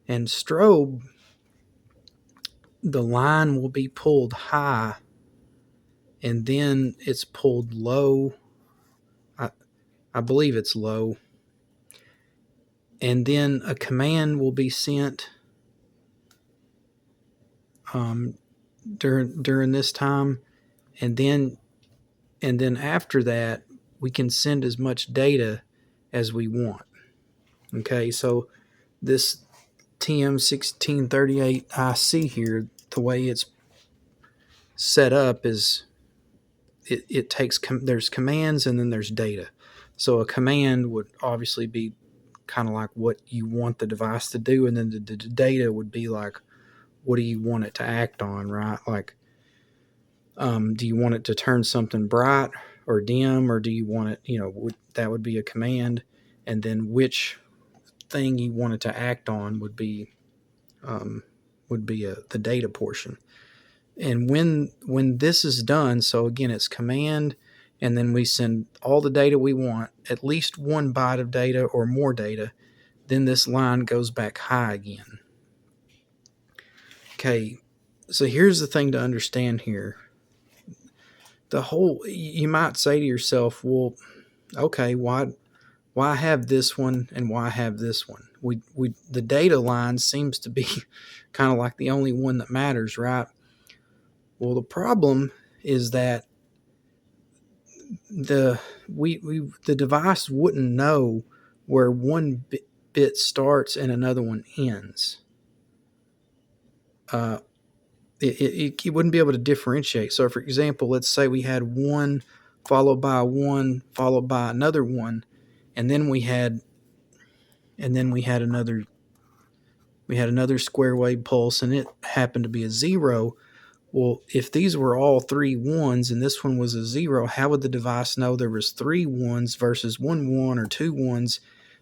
And strobe, the line will be pulled high and then it's pulled low. I believe it's low. And then a command will be sent during this time, and then after that we can send as much data as we want. Okay, so this TM1638 IC here, the way it's set up is it takes there's commands and then there's data. So a command would obviously be kind of like what you want the device to do, and then the data would be like what do you want it to act on, right? Like, do you want it to turn something bright or dim, or do you want it, that would be a command, and then which thing you want it to act on would be the data portion. And when this is done, so again, it's command, and then we send all the data we want, at least 1 byte of data or more data, then this line goes back high again. Okay, so here's the thing to understand here. You might say to yourself, well, okay, why have this one and why have this one? The data line seems to be kind of like the only one that matters, right? Well, the problem is that the device wouldn't know where one bit starts and another one ends. It wouldn't be able to differentiate. So, for example, let's say we had 1 followed by 1 followed by another 1, and then we had another square wave pulse, and it happened to be a 0. Well, if these were all 3 1s and this one was a 0, how would the device know there was 3 1s versus 1 1 or 2 1s?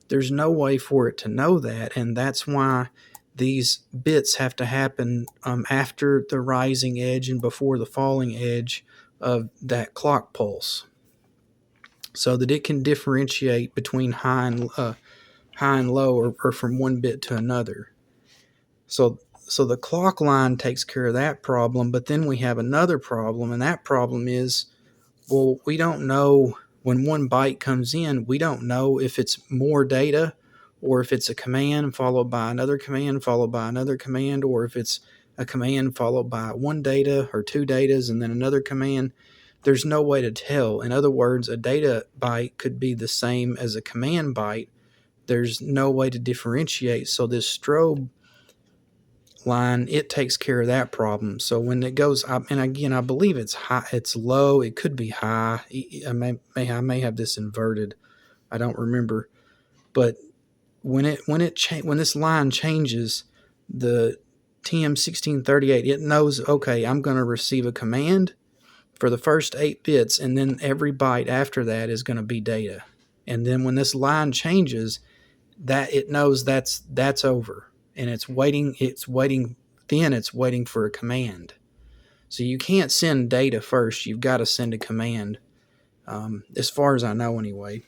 There's no way for it to know that, and that's why these bits have to happen after the rising edge and before the falling edge of that clock pulse, so that it can differentiate between high and low, or from one bit to another. So the clock line takes care of that problem, but then we have another problem, and that problem is, well, we don't know when 1 byte comes in, we don't know if it's more data or if it's a command followed by another command followed by another command, or if it's a command followed by 1 data or 2 datas and then another command. There's no way to tell. In other words, a data byte could be the same as a command byte. There's no way to differentiate. So this strobe line, it takes care of that problem. So when it goes up, and again, I believe it's high, it's low, it could be high. I may have this inverted. I don't remember. But when this line changes, the TM1638, it knows, okay, I'm going to receive a command for the first 8 bits, and then every byte after that is going to be data. And then when this line changes, that it knows that's over, and it's waiting for a command. So you can't send data first, you've got to send a command, as far as I know anyway.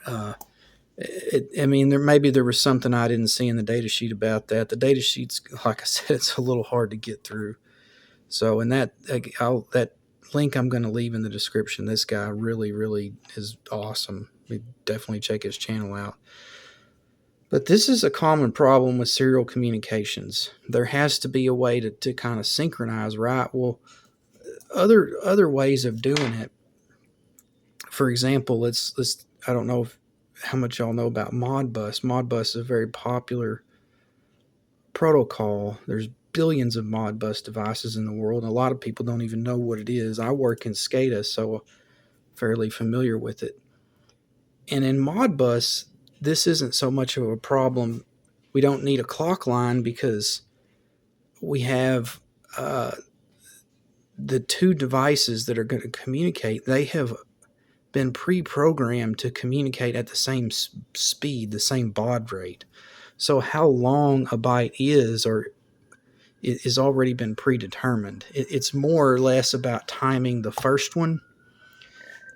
There was something I didn't see in the data sheet about that. The data sheet's, like I said, it's a little hard to get through. So in that link I'm going to leave in the description, this guy really, really is awesome. We definitely check his channel out. But this is a common problem with serial communications. There has to be a way to kind of synchronize, right? Well, other ways of doing it. For example, let's I don't know how much y'all know about Modbus. Modbus is a very popular protocol. There's billions of Modbus devices in the world, and a lot of people don't even know what it is. I work in SCADA, so fairly familiar with it. And in Modbus, this isn't so much of a problem. We don't need a clock line because we have the 2 devices that are going to communicate. They have been pre-programmed to communicate at the same speed, the same baud rate. So how long a byte is already been predetermined. It's more or less about timing the first one,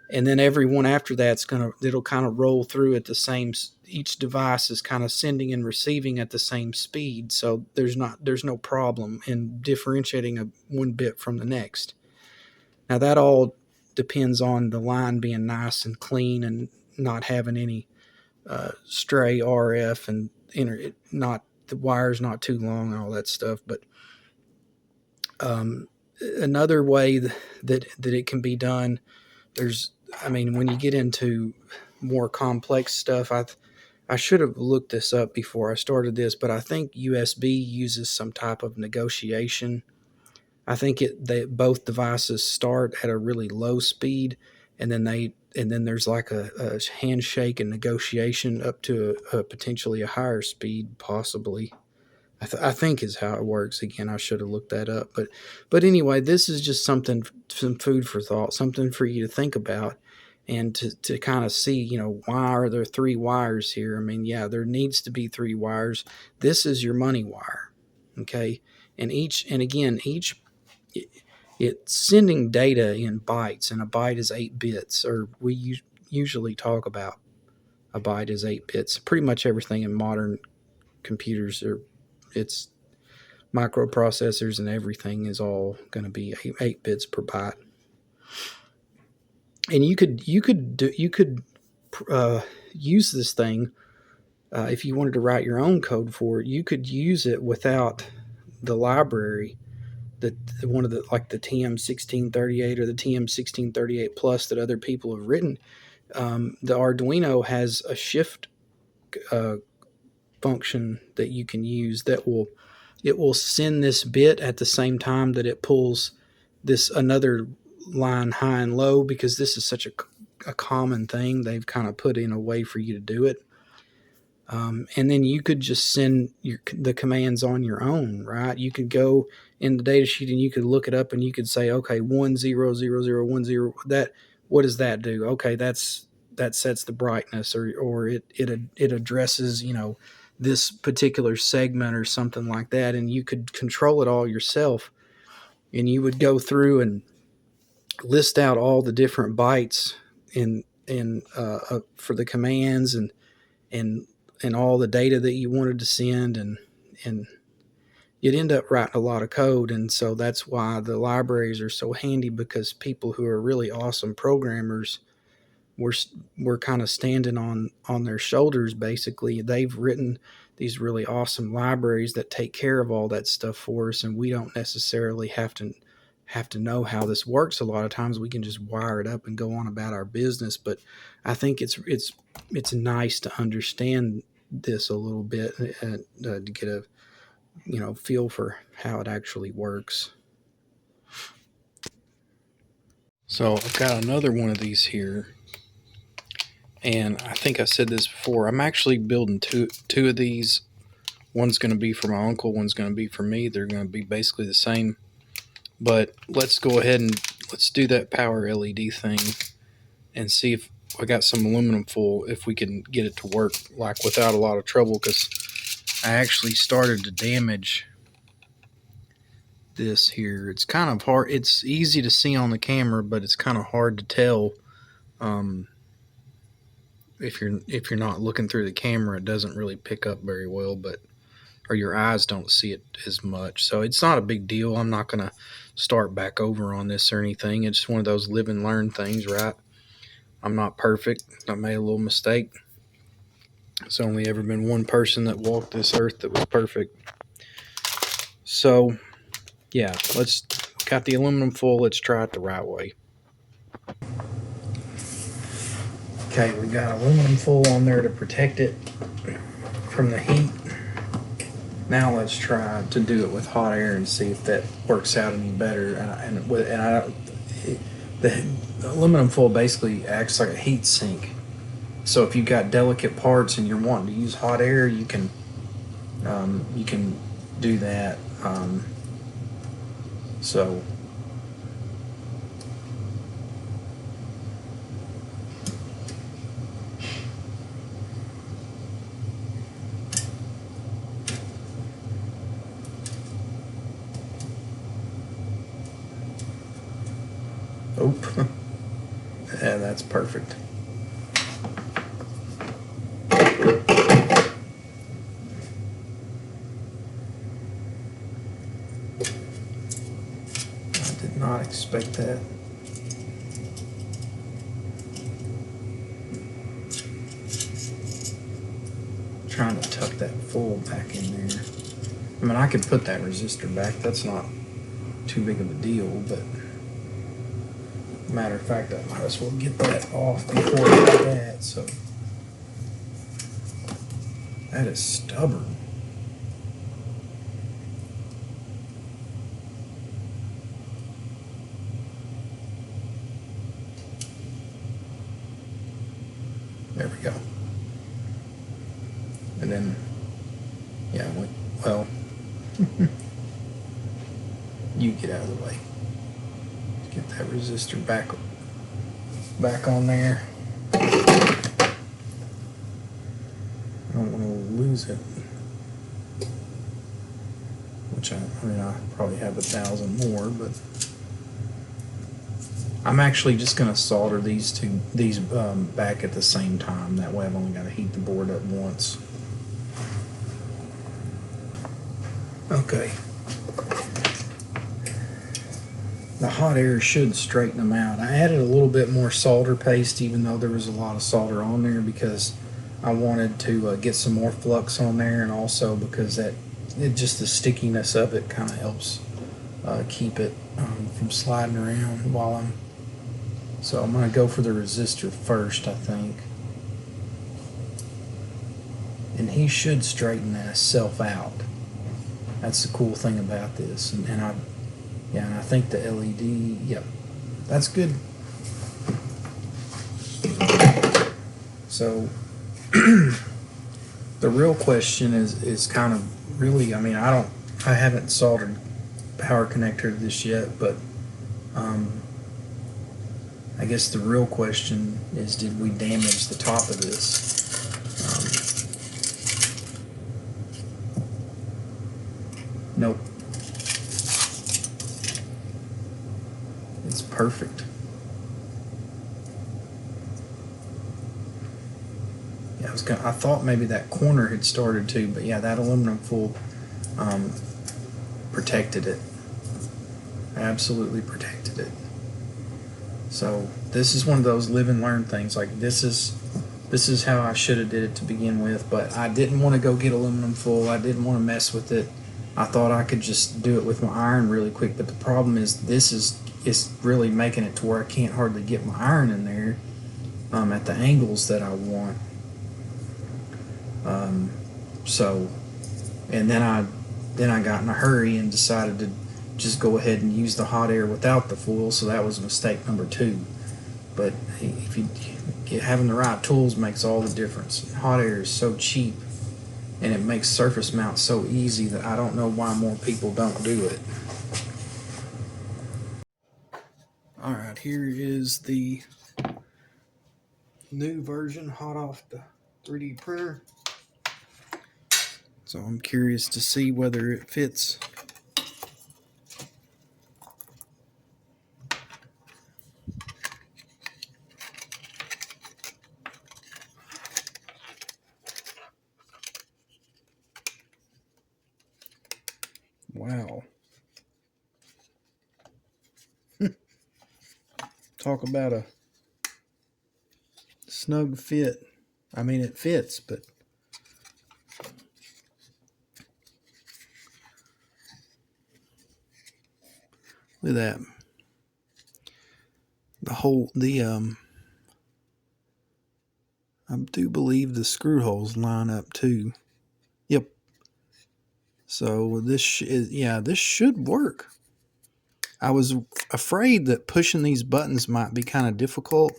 and then every one after that's it'll kind of roll through at the same. Each device is kind of sending and receiving at the same speed, so there's no problem in differentiating 1 bit from the next. Now that all depends on the line being nice and clean and not having any stray RF and the wires not too long and all that stuff. But another way that it can be done, when you get into more complex stuff, I should have looked this up before I started this, but I think USB uses some type of negotiation. I think both devices start at a really low speed, and then there's like a handshake and negotiation up to potentially a higher speed, possibly. I think is how it works. Again, I should have looked that up, but anyway, this is just some food for thought, something for you to think about, and to kind of see, why are there three wires here? I mean, yeah, there needs to be three wires. This is your money wire, okay, and again, it's sending data in bytes, and a byte is 8 bits, or we usually talk about a byte is 8 bits. Pretty much everything in modern computers it's microprocessors and everything is all going to be 8 bits per byte. And you could use this thing if you wanted to write your own code for it. You could use it without the library that one of the like the TM1638 or the TM1638 plus that other people have written. The Arduino has a shift function that you can use that will send this bit at the same time that it pulls this another line high and low, because this is such a common thing. They've kind of put in a way for you to do it. And then you could just send the commands on your own, right? You could go in the data sheet and you could look it up and you could say, okay, 100010, that, what does that do? Okay, that sets the brightness, or it addresses, this particular segment or something like that, and you could control it all yourself. And you would go through and list out all the different bytes for the commands and all the data that you wanted to send, and you'd end up writing a lot of code. And so that's why the libraries are so handy, because people who are really awesome programmers we're kind of standing on their shoulders. Basically, they've written these really awesome libraries that take care of all that stuff for us, and we don't necessarily have to know how this works. A lot of times we can just wire it up and go on about our business. But I think it's nice to understand this a little bit, to get a feel for how it actually works. So I've got another one of these here, and I think I said this before. I'm actually building two of these. One's going to be for my uncle, one's going to be for me. They're going to be basically the same. But let's go ahead and let's do that power LED thing and see if I got some aluminum foil, if we can get it to work like without a lot of trouble, because I actually started to damage this here. It's kind of hard. It's easy to see on the camera, but it's kind of hard to tell. If you're not looking through the camera, it doesn't really pick up very well, or your eyes don't see it as much. So it's not a big deal. I'm not going to start back over on this or anything. It's one of those live and learn things, right? I'm not perfect. I made a little mistake. It's only ever been one person that walked this earth that was perfect. So yeah, let's got the aluminum foil. Let's try it the right way. Okay, we got aluminum foil on there to protect it from the heat. Now let's try to do it with hot air and see if that works out any better. The aluminum foil basically acts like a heat sink. So if you've got delicate parts and you're wanting to use hot air, you can do that. So yeah, that's perfect. I did not expect that. Trying to tuck that foil back in there. I mean, I could put that resistor back. That's not too big of a deal, but matter of fact, I might as well get that off before I do that. So that is stubborn. There we go. And then, yeah, well, you get out of the way. Get that resistor back on there. I don't want to lose it. Which I probably have 1,000 more, but I'm actually just going to solder these back at the same time. That way I've only got to heat the board up once. Okay. The hot air should straighten them out. I added a little bit more solder paste, even though there was a lot of solder on there, because I wanted to get some more flux on there, and also because just the stickiness of it kind of helps keep it from sliding around while I'm. So I'm going to go for the resistor first, I think, and he should straighten that self out. That's the cool thing about this, and I think the LED, yep, that's good. So the real question is kind of really, I haven't soldered power connector to this yet, but I guess the real question is, did we damage the top of this? Nope. It's perfect. Yeah, I thought maybe that corner had started to, but yeah, that aluminum foil protected it. Absolutely protected it. So this is one of those live and learn things. Like this is how I should have did it to begin with, but I didn't want to go get aluminum foil. I didn't want to mess with it. I thought I could just do it with my iron really quick, but the problem is this is really making it to where I can't hardly get my iron in there at the angles that I want. So, and then I got in a hurry and decided to just go ahead and use the hot air without the foil, so that was mistake number 2. But if having the right tools makes all the difference. Hot air is so cheap, and it makes surface mount so easy that I don't know why more people don't do it. Alright, here is the new version hot off the 3D printer. So I'm curious to see whether it fits. Wow. Talk about a snug fit. I mean, it fits, but look at that. I do believe the screw holes line up too. Yep. So this should work. I was afraid that pushing these buttons might be kind of difficult,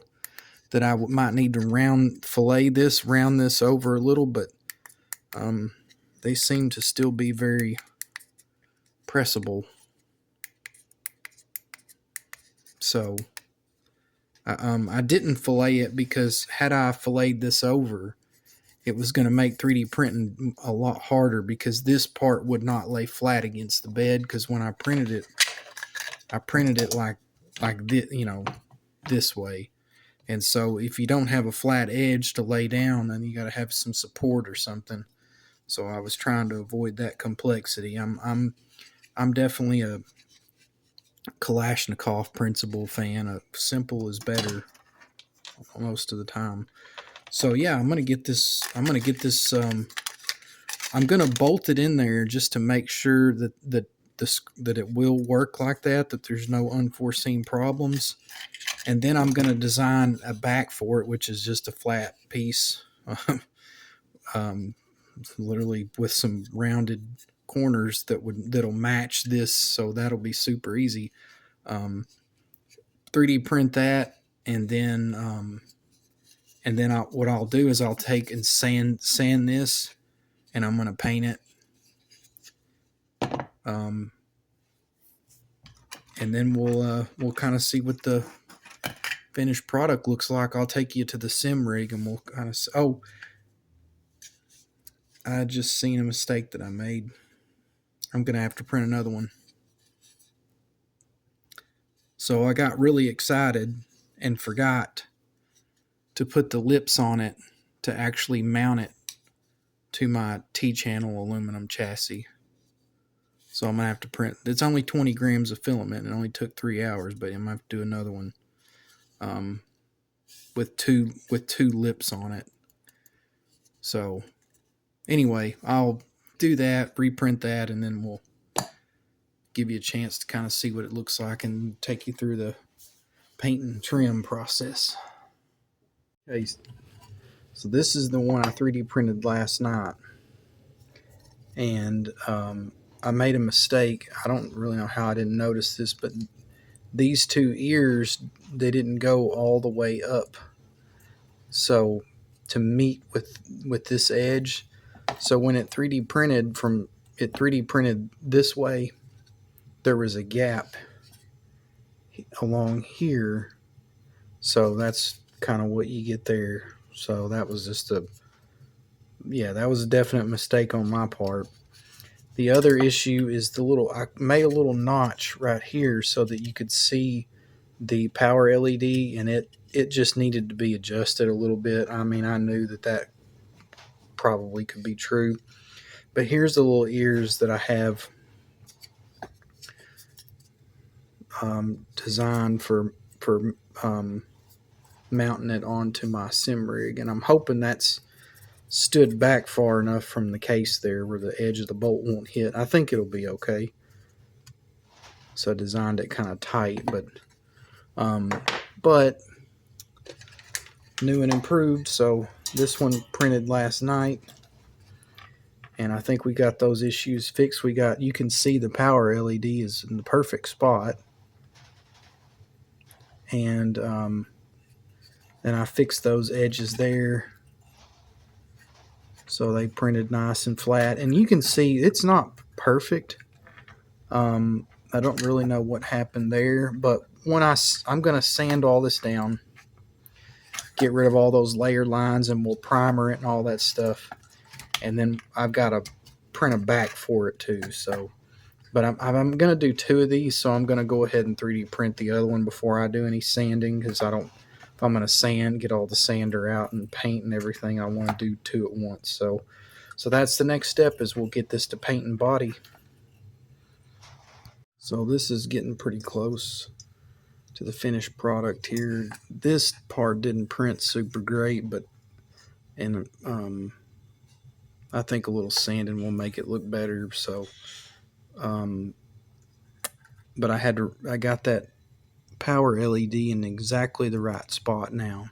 that I might need to round this over a little, but they seem to still be very pressable. So I didn't fillet it, because had I filleted this over, it was going to make 3D printing a lot harder, because this part would not lay flat against the bed, because when I printed it like this, this way. And so if you don't have a flat edge to lay down, then you got to have some support or something. So I was trying to avoid that complexity. I'm definitely a Kalashnikov principle fan. Simple is better most of the time. So yeah, I'm gonna get this. I'm gonna bolt it in there just to make sure that it will work like that. That there's no unforeseen problems. And then I'm gonna design a back for it, which is just a flat piece, literally with some rounded corners that'll match this. So that'll be super easy. 3D print that, and then And then what I'll do is I'll take and sand this, and I'm going to paint it. And then we'll kind of see what the finished product looks like. I'll take you to the sim rig, and we'll kind of. Oh, I just seen a mistake that I made. I'm going to have to print another one. So I got really excited and forgot to put the lips on it to actually mount it to my T-channel aluminum chassis. So I'm going to have to print. It's only 20 grams of filament. It only took 3 hours, but I'm going to have to do another one with two lips on it. So anyway, I'll do that, reprint that, and then we'll give you a chance to kind of see what it looks like and take you through the paint and trim process. Okay, so this is the one I 3D printed last night, and I made a mistake. I don't really know how I didn't notice this, but these two ears, they didn't go all the way up, so to meet with this edge. So when it 3D printed this way, there was a gap along here, so that's kind of what you get there. So that was just that was a definite mistake on my part. The other issue is I made a little notch right here so that you could see the power LED, and it just needed to be adjusted a little bit. I mean, I knew that probably could be true, but here's the little ears that I have designed for mounting it onto my sim rig, and I'm hoping that's stood back far enough from the case there where the edge of the bolt won't hit. I think it'll be okay. So I designed it kind of tight, but new and improved. So this one printed last night, and I think we got those issues fixed. You can see the power LED is in the perfect spot, and then I fixed those edges there. So they printed nice and flat, and you can see it's not perfect. I don't really know what happened there, but when I'm going to sand all this down, get rid of all those layer lines, and we'll primer it and all that stuff. And then I've got to print a back for it too. So, but I'm going to do 2 of these, so I'm going to go ahead and 3D print the other one before I do any sanding, because if I'm going to get all the sander out and paint and everything, I want to do 2 at once. So that's the next step, is we'll get this to paint and body. So this is getting pretty close to the finished product here. This part didn't print super great, but I think a little sanding will make it look better. So, but I got that power LED in exactly the right spot now.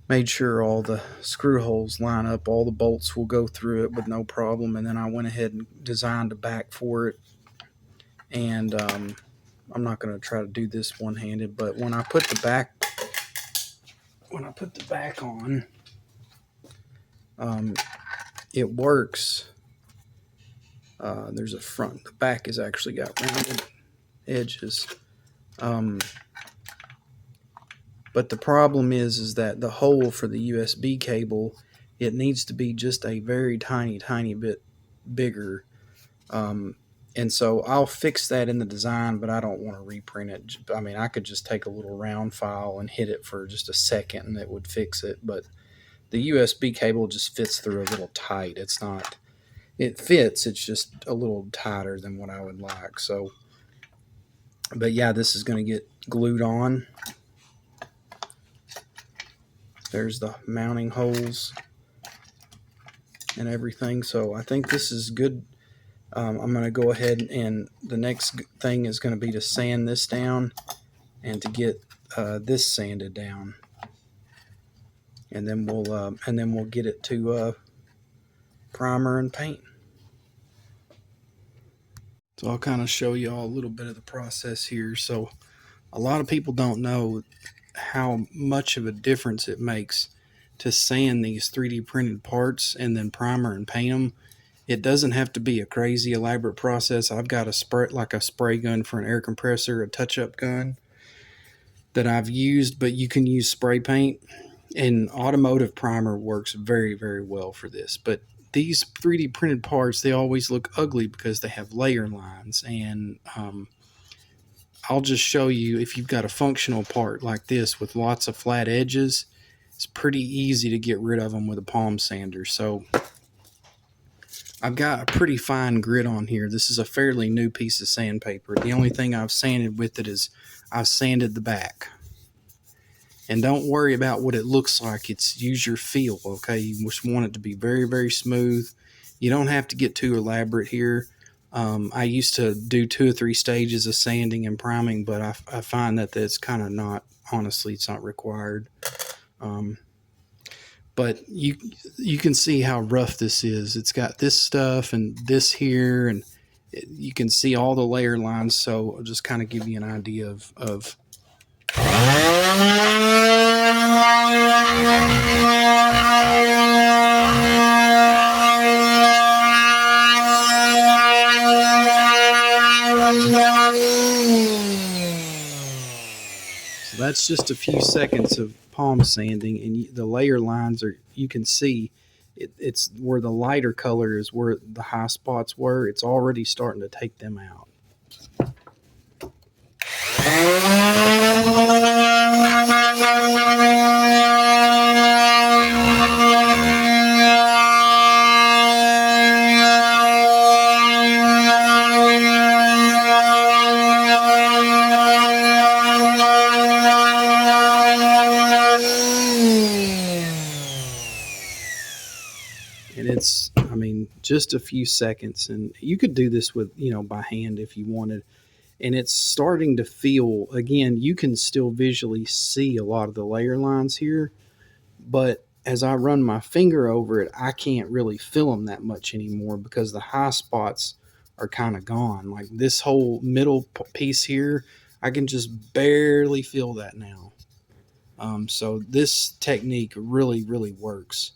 Made sure all the screw holes line up, all the bolts will go through it with no problem, and then I went ahead and designed a back for it. And I'm not going to try to do this one-handed, but when I put the back on, it works. There's a front. The back has actually got rounded edges. But the problem is that the hole for the USB cable, it needs to be just a very tiny bit bigger. And so I'll fix that in the design, but I don't want to reprint it. I mean, I could just take a little round file and hit it for just a second and it would fix it. But the USB cable just fits through a little tight. It fits, it's just a little tighter than what I would like. So, but yeah, this is going to get glued on. There's the mounting holes and everything. So I think this is good. I'm going to go ahead, and the next thing is going to be to sand this down and to get this sanded down, and then we'll get it to primer and paint. So I'll kind of show you all a little bit of the process here. So a lot of people don't know how much of a difference it makes to sand these 3D printed parts and then primer and paint them. It doesn't have to be a crazy elaborate process. I've got a spray gun for an air compressor, a touch-up gun that I've used, but you can use spray paint, and automotive primer works very, very well for this. But these 3D printed parts, they always look ugly because they have layer lines. And I'll just show you, if you've got a functional part like this with lots of flat edges, it's pretty easy to get rid of them with a palm sander. So I've got a pretty fine grit on here. This is a fairly new piece of sandpaper. The only thing I've sanded with it is I've sanded the back. And don't worry about what it looks like. It's use your feel, okay? You just want it to be very, very smooth. You don't have to get too elaborate here. I used to do 2 or 3 stages of sanding and priming, but I find that that's kind of not, honestly, it's not required. But you can see how rough this is. It's got this stuff and this here, and you can see all the layer lines. So I'll just kind of give you an idea of So that's just a few seconds of palm sanding, and the layer lines are, you can see it's where the lighter color is where the high spots were. It's already starting to take them out. And it's, I mean, just a few seconds, and you could do this with, by hand if you wanted. And it's starting to feel, again, you can still visually see a lot of the layer lines here, but as I run my finger over it, I can't really feel them that much anymore because the high spots are kind of gone. Like this whole middle piece here, I can just barely feel that now. So this technique really, really works.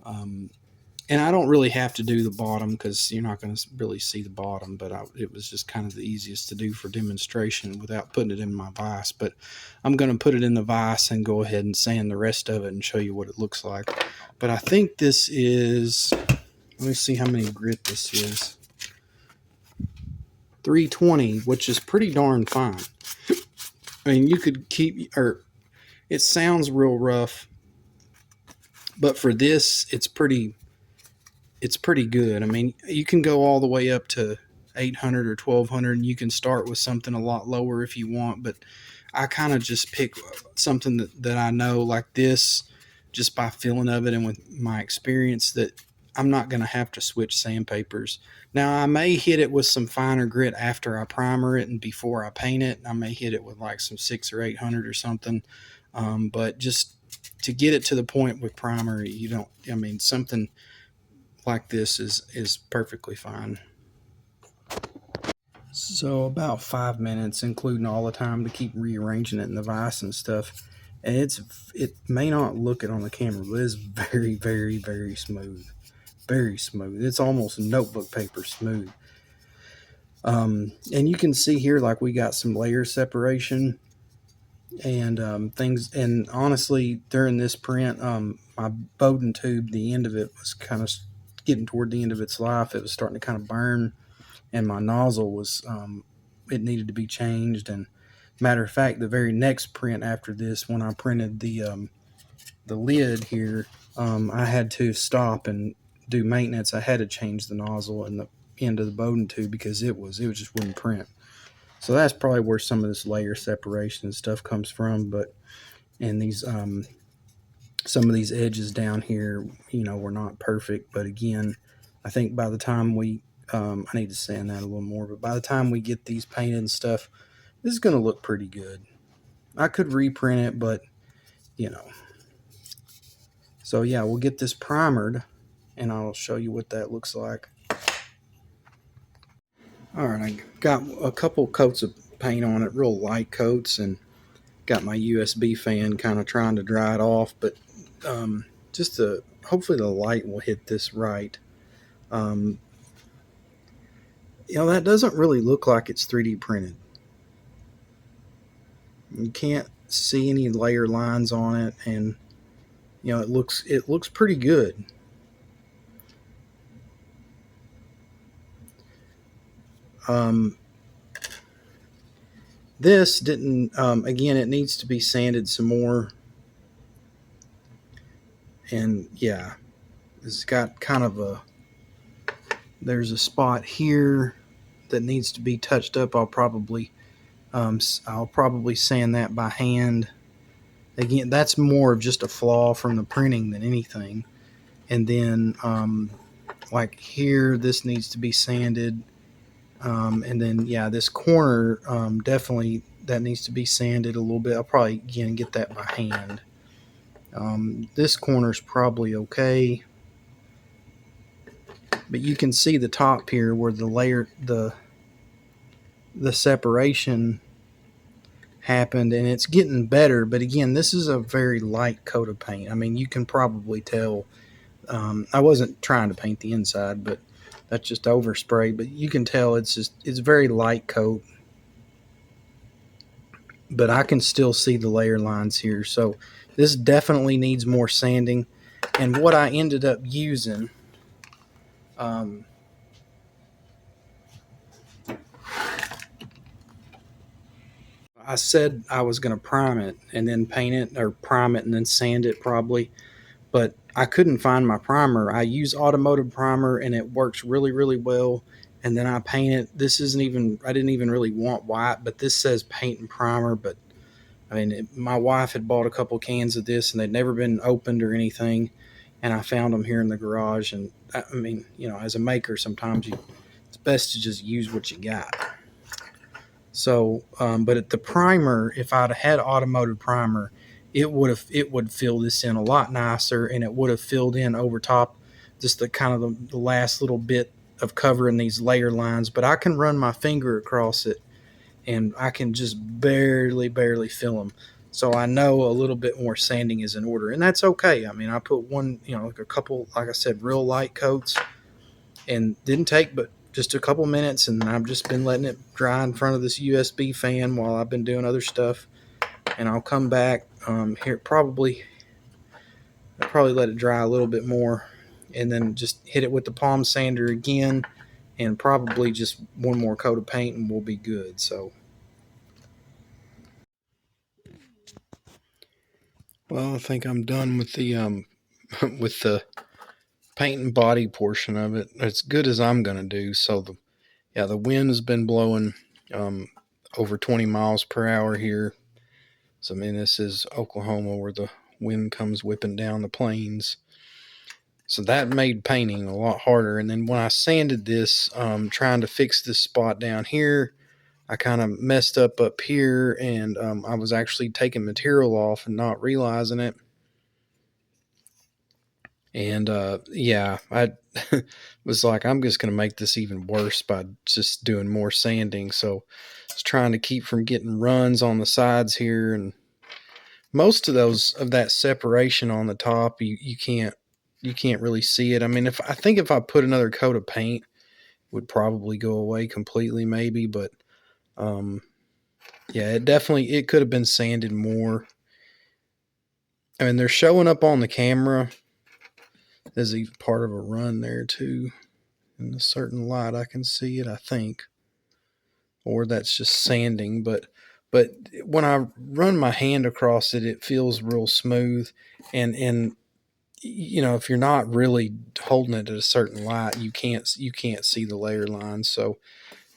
And I don't really have to do the bottom because you're not going to really see the bottom, but it was just kind of the easiest to do for demonstration without putting it in my vise. But I'm going to put it in the vise and go ahead and sand the rest of it and show you what it looks like. But I think this is, let me see how many grit this is. 320, which is pretty darn fine. I mean, you could keep, or it sounds real rough, but for this, it's pretty good. I mean, you can go all the way up to 800 or 1200, and you can start with something a lot lower if you want, but I kind of just pick something that I know, like this, just by feeling of it and with my experience, that I'm not going to have to switch sandpapers. Now, I may hit it with some finer grit after I primer it and before I paint it. I may hit it with like some 600 or 800 or something, but just to get it to the point with primer, you don't, I mean, something like this is perfectly fine. So about 5 minutes, including all the time to keep rearranging it in the vise and stuff. And it may not look it on the camera, but it's very, very, very smooth. Very smooth. It's almost notebook paper smooth. And you can see here, like, we got some layer separation and things. And honestly, during this print, my Bowden tube, the end of it was kind of getting toward the end of its life. It was starting to kind of burn, and my nozzle was it needed to be changed. And matter of fact, the very next print after this, when I printed the lid here, I had to stop and do maintenance. I had to change the nozzle and the end of the Bowden tube because it just wouldn't print. So that's probably where some of this layer separation and stuff comes from. But and these some of these edges down here, were not perfect. But again, I think by the time we I need to sand that a little more, but by the time we get these painted and stuff, this is going to look pretty good. I could reprint it, but so yeah, we'll get this primered and I'll show you what that looks like. All right, I got a couple coats of paint on it, real light coats, and got my USB fan kind of trying to dry it off, but just to hopefully the light will hit this right. You know, that doesn't really look like it's 3D printed. You can't see any layer lines on it, and you know, it looks pretty good. This didn't, again, it needs to be sanded some more. And yeah, it's got kind of there's a spot here that needs to be touched up. I'll probably sand that by hand. Again, that's more of just a flaw from the printing than anything. And then, like here, this needs to be sanded. And then, yeah, this corner, definitely that needs to be sanded a little bit. I'll probably, again, get that by hand. This corner's probably okay. But you can see the top here where the separation happened, and it's getting better. But again, this is a very light coat of paint. I mean, you can probably tell. I wasn't trying to paint the inside, but that's just overspray. But you can tell it's very light coat. But I can still see the layer lines here. So this definitely needs more sanding. And what I ended up using, I said I was going to prime it and then paint it, or prime it and then sand it probably, but I couldn't find my primer. I use automotive primer and it works really, really well. And then I paint it. I didn't even really want white, but this says paint and primer. But I mean, my wife had bought a couple cans of this and they'd never been opened or anything. And I found them here in the garage. And I mean, you know, as a maker, sometimes it's best to just use what you got. So, but at the primer, if I'd had automotive primer, it would fill this in a lot nicer, and it would have filled in over top just the kind of the last little bit of covering these layer lines. But I can run my finger across it, and I can just barely fill them. So I know a little bit more sanding is in order, and that's okay. I mean, I put one, you know, like a couple, like I said, real light coats, and didn't take but just a couple minutes, and I've just been letting it dry in front of this USB fan while I've been doing other stuff. And I'll come back here, probably let it dry a little bit more, and then just hit it with the palm sander again, and probably just one more coat of paint, and we'll be good. So, well, I think I'm done with the with the paint and body portion of it. As good as I'm gonna do. So the wind has been blowing over 20 miles per hour here. So I mean, this is Oklahoma where the wind comes whipping down the plains. So that made painting a lot harder. And then when I sanded this, trying to fix this spot down here, I kind of messed up here, and I was actually taking material off and not realizing it. And yeah, I was like, I'm just going to make this even worse by just doing more sanding. So I was trying to keep from getting runs on the sides here, and most of that separation on the top, you can't really see it. I mean, if I put another coat of paint, it would probably go away completely, maybe. But yeah, it could have been sanded more. I mean, they're showing up on the camera as even part of a run there too. In a certain light, I can see it, I think, or that's just sanding. But when I run my hand across it, it feels real smooth, and you know, if you're not really holding it at a certain light, you can't see the layer lines. So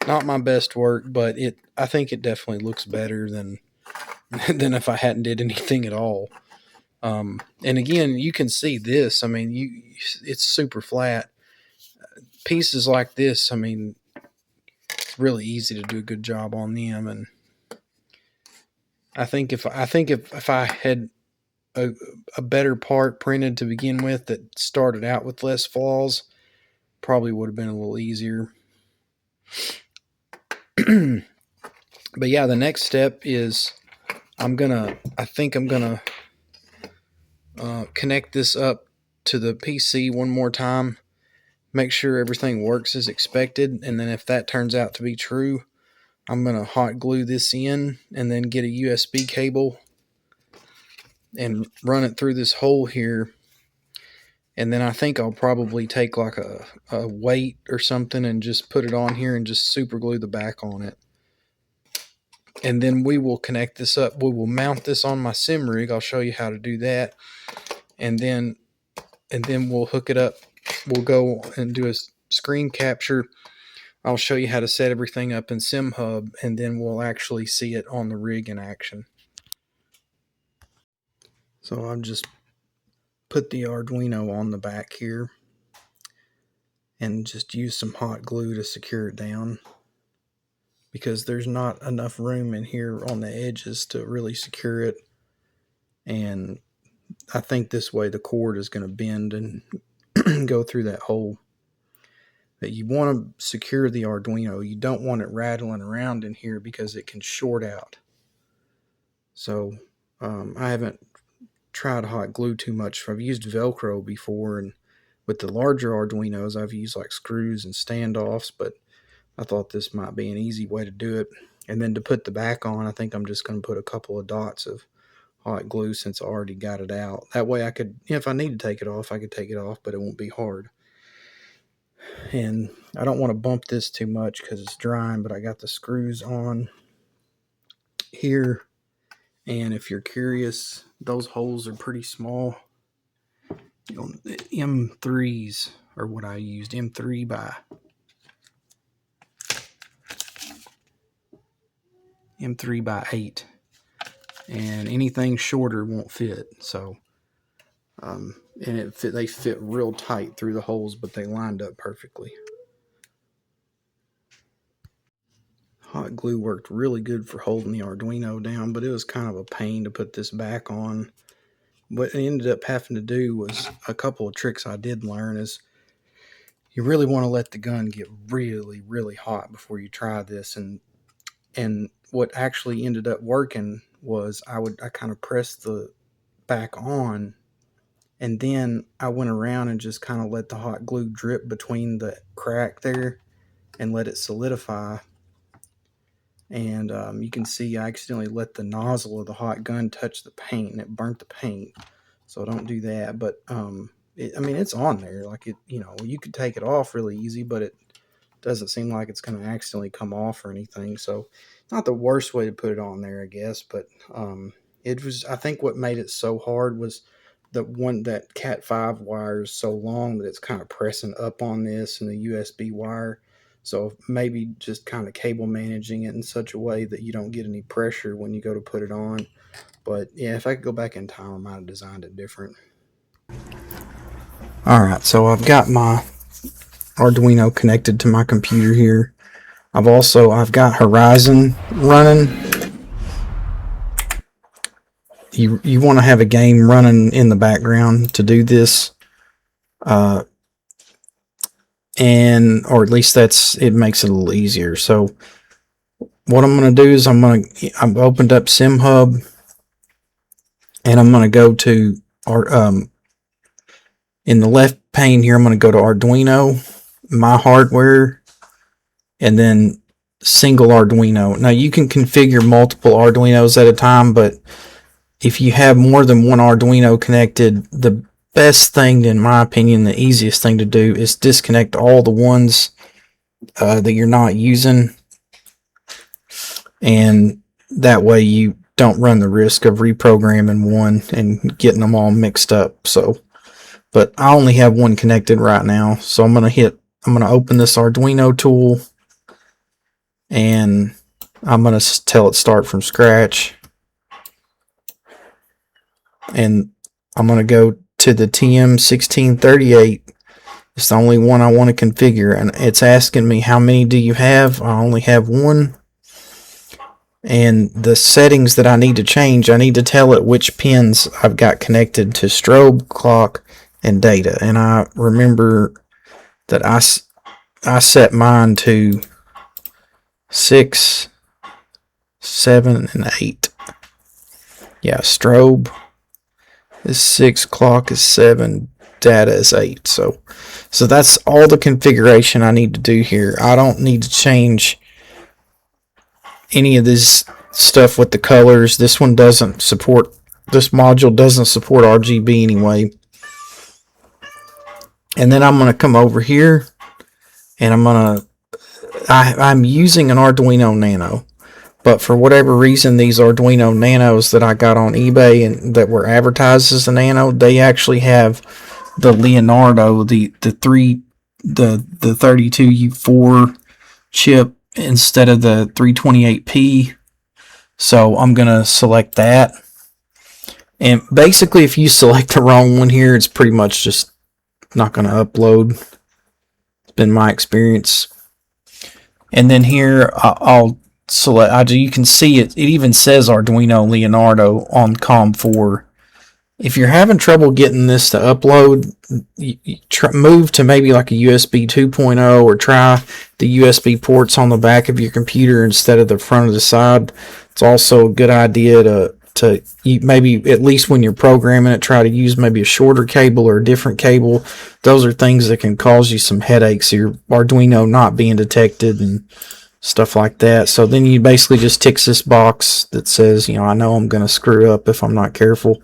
not my best work, but I think it definitely looks better than than if I hadn't did anything at all. And again, you can see this. I mean, it's super flat. Pieces like this, I mean, it's really easy to do a good job on them. And I think if I had a better part printed to begin with that started out with less flaws, probably would have been a little easier. But yeah, the next step is I think I'm gonna connect this up to the PC one more time, make sure everything works as expected, and then if that turns out to be true, I'm gonna hot glue this in and then get a USB cable and run it through this hole here. And then I think I'll probably take like a weight or something and just put it on here and just super glue the back on it. And then we will connect this up. We will mount this on my sim rig. I'll show you how to do that. And then we'll hook it up. We'll go and do a screen capture. I'll show you how to set everything up in Simhub, and then we'll actually see it on the rig in action. So I'll just put the Arduino on the back here and just use some hot glue to secure it down, because there's not enough room in here on the edges to really secure it. And I think this way the cord is going to bend and go through that hole. But you want to secure the Arduino. You don't want it rattling around in here because it can short out. So I haven't tried hot glue too much. I've used Velcro before, and with the larger Arduinos I've used like screws and standoffs, but I thought this might be an easy way to do it. And then to put the back on, I think I'm just going to put a couple of dots of hot glue since I already got it out. That way I could, if I need to take it off, I could take it off, but it won't be hard. And I don't want to bump this too much because it's drying, but I got the screws on here. And if you're curious, those holes are pretty small. M3s are what I used, M3 by 8, and anything shorter won't fit. So and they fit real tight through the holes, but they lined up perfectly. Hot glue worked really good for holding the Arduino down, but it was kind of a pain to put this back on. What I ended up having to do was a couple of tricks I did learn is you really want to let the gun get really, really hot before you try this. And what actually ended up working was I kind of pressed the back on, and then I went around and just kind of let the hot glue drip between the crack there and let it solidify. And you can see I accidentally let the nozzle of the hot gun touch the paint, and it burnt the paint. So don't do that. But I mean, it's on there. Like you could take it off really easy, but it doesn't seem like it's going to accidentally come off or anything. So not the worst way to put it on there, I guess. But it was. I think what made it so hard was that Cat 5 wire is so long that it's kind of pressing up on this and the USB wire. So maybe just kind of cable managing it in such a way that you don't get any pressure when you go to put it on. But yeah, if I could go back in time, I might have designed it different. Alright, so I've got my Arduino connected to my computer here. I've got Horizon running. You want to have a game running in the background to do this. Or at least it makes it a little easier. So what I'm going to do is I've opened up Simhub, and I'm going to go to in the left pane here, I'm going to go to Arduino, my hardware, and then single Arduino. Now you can configure multiple Arduinos at a time, but if you have more than one Arduino connected, the best thing, in my opinion, the easiest thing to do is disconnect all the ones that you're not using, and that way you don't run the risk of reprogramming one and getting them all mixed up. So, but I only have one connected right now, so I'm going to open this Arduino tool, and I'm going to tell it start from scratch, and I'm going to go to the TM1638. It's the only one I want to configure, and it's asking me how many do you have. I only have one. And the settings that I need to change, I need to tell it which pins I've got connected to strobe, clock, and data. And I remember that I set mine to 6, 7, and 8. Yeah, strobe is 6, clock is 7, data is 8. So that's all the configuration I need to do here. I don't need to change any of this stuff with the colors. This module doesn't support RGB anyway. And then I'm going to come over here and I'm using an Arduino Nano. But for whatever reason, these Arduino Nanos that I got on eBay and that were advertised as the Nano, they actually have the Leonardo, the 32U4 chip instead of the 328P. So I'm gonna select that. And basically, if you select the wrong one here, it's pretty much just not gonna upload. It's been my experience. And then here I'll select. You can see it. It even says Arduino Leonardo on COM4. If you're having trouble getting this to upload, move to maybe like a USB 2.0 or try the USB ports on the back of your computer instead of the front of the side. It's also a good idea to maybe, at least when you're programming it, try to use maybe a shorter cable or a different cable. Those are things that can cause you some headaches, your Arduino not being detected and stuff like that. So then you basically just tick this box that says, I know I'm going to screw up if I'm not careful.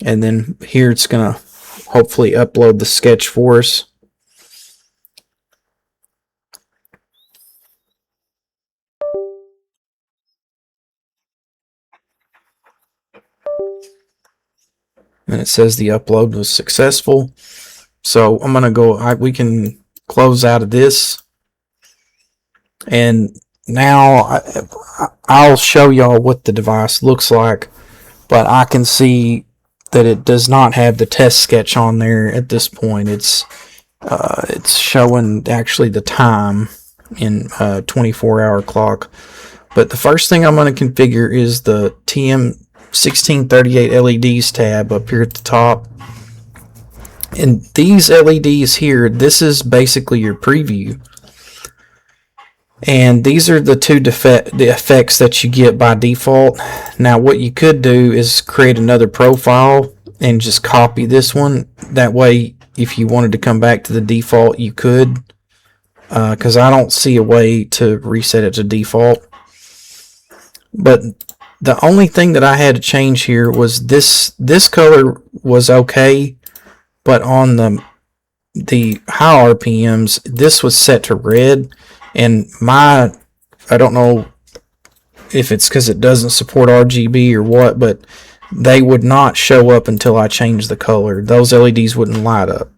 And then here it's going to hopefully upload the sketch for us. And it says the upload was successful. So I'm going to go, we can close out of this. And now I'll show y'all what the device looks like. But I can see that it does not have the test sketch on there at this point. It's showing actually the time in 24-hour clock. But the first thing I'm going to configure is the TM1638 LEDs tab up here at the top. And these LEDs here, this is basically your preview. And these are the the effects that you get by default. Now what you could do is create another profile and just copy this one. That way, if you wanted to come back to the default, you could. Because I don't see a way to reset it to default. But the only thing that I had to change here was this color was okay. But on the high RPMs, this was set to red. And I don't know if it's because it doesn't support RGB or what, but they would not show up until I changed the color. Those LEDs wouldn't light up.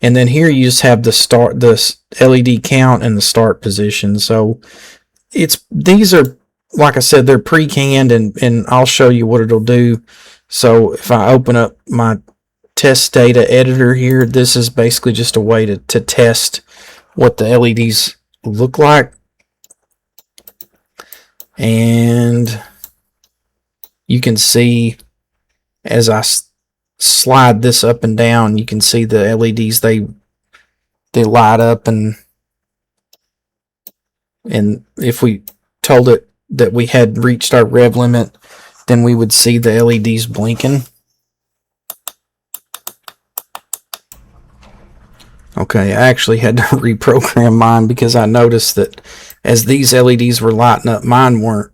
And then here you just have the LED count and the start position. So these are, like I said, they're pre-canned, and I'll show you what it'll do. So if I open up my test data editor here, this is basically just a way to test what the LEDs look like. And you can see as I slide this up and down, you can see the LEDs, they light up, and if we told it that we had reached our rev limit, then we would see the LEDs blinking. Okay, I actually had to reprogram mine because I noticed that as these LEDs were lighting up, mine weren't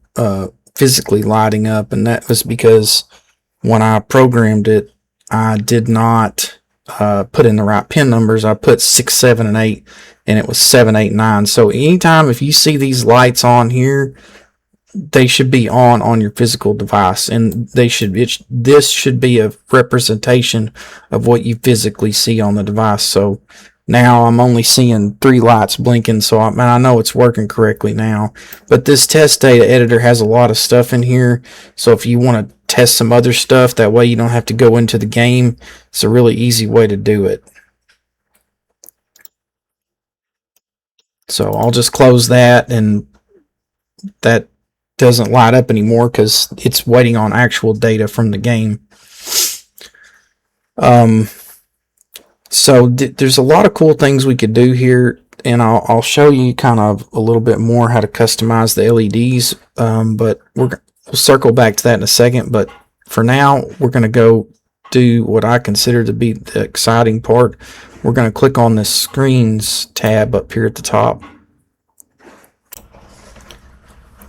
physically lighting up, and that was because when I programmed it, I did not put in the right pin numbers. I put 6, 7, and 8, and it was 7, 8, 9. So anytime if you see these lights on here, they should be on your physical device, and this should be a representation of what you physically see on the device. So now I'm only seeing 3 lights blinking, so I know it's working correctly now. But this test data editor has a lot of stuff in here, so if you want to test some other stuff, that way you don't have to go into the game, it's a really easy way to do it. So I'll just close that, and that doesn't light up anymore because it's waiting on actual data from the game. So there's a lot of cool things we could do here, and I'll show you kind of a little bit more how to customize the LEDs. But we'll circle back to that in a second, but for now, we're going to go do what I consider to be the exciting part. We're going to click on the Screens tab up here at the top.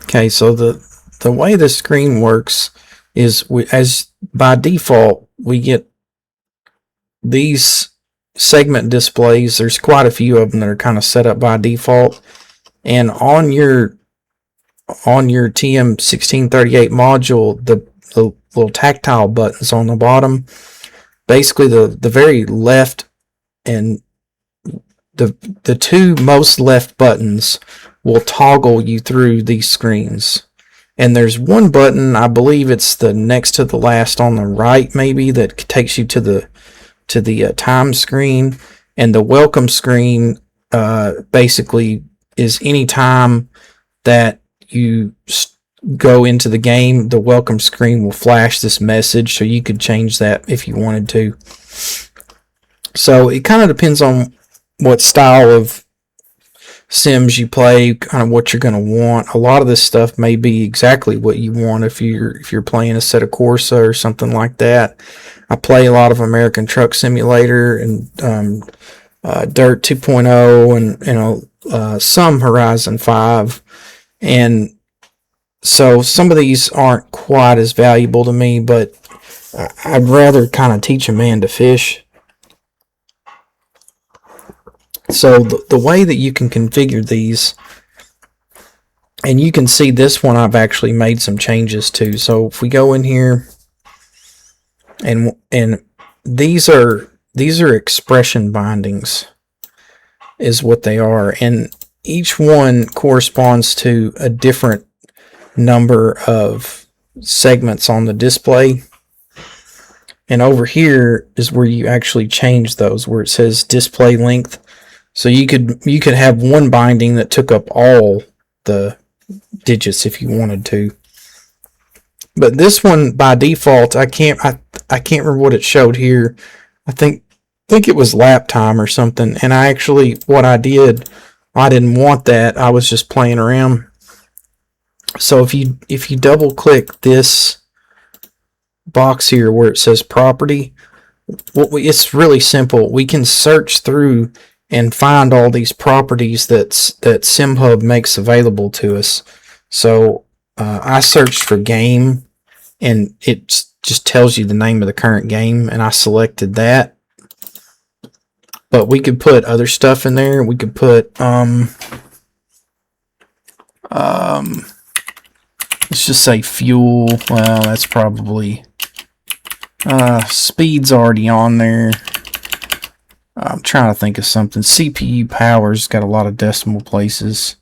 Okay, so the way the screen works is as by default, we get these segment displays. There's quite a few of them that are kind of set up by default. And on your TM1638 module, the little tactile buttons on the bottom, basically the very left and the two most left buttons will toggle you through these screens. And there's one button, I believe it's the next to the last on the right, maybe, that takes you to the time screen. And the welcome screen basically is any time that you go into the game, the welcome screen will flash this message, so you could change that if you wanted to. So it kind of depends on what style of Sims you play, kind of what you're going to want. A lot of this stuff may be exactly what you want if you're playing a set of Corsa or something like that. I play a lot of American Truck Simulator and Dirt 2.0 and some Horizon 5, and so some of these aren't quite as valuable to me, but I'd rather kind of teach a man to fish. So the way that you can configure these, and you can see this one I've actually made some changes to. So if we go in here, and these are expression bindings is what they are, and each one corresponds to a different number of segments on the display. And over here is where you actually change those, where it says display length. So you could have one binding that took up all the digits if you wanted to. But this one by default, I can't remember what it showed here. I think it was lap time or something. And I actually, what I did, I didn't want that. I was just playing around. So if you double click this box here where it says property, it's really simple. We can search through and find all these properties that Simhub makes available to us. So I searched for game, and it just tells you the name of the current game, and I selected that. But we could put other stuff in there. We could put let's just say fuel. Well, that's probably speed's already on there. I'm trying to think of something. CPU power's got a lot of decimal places.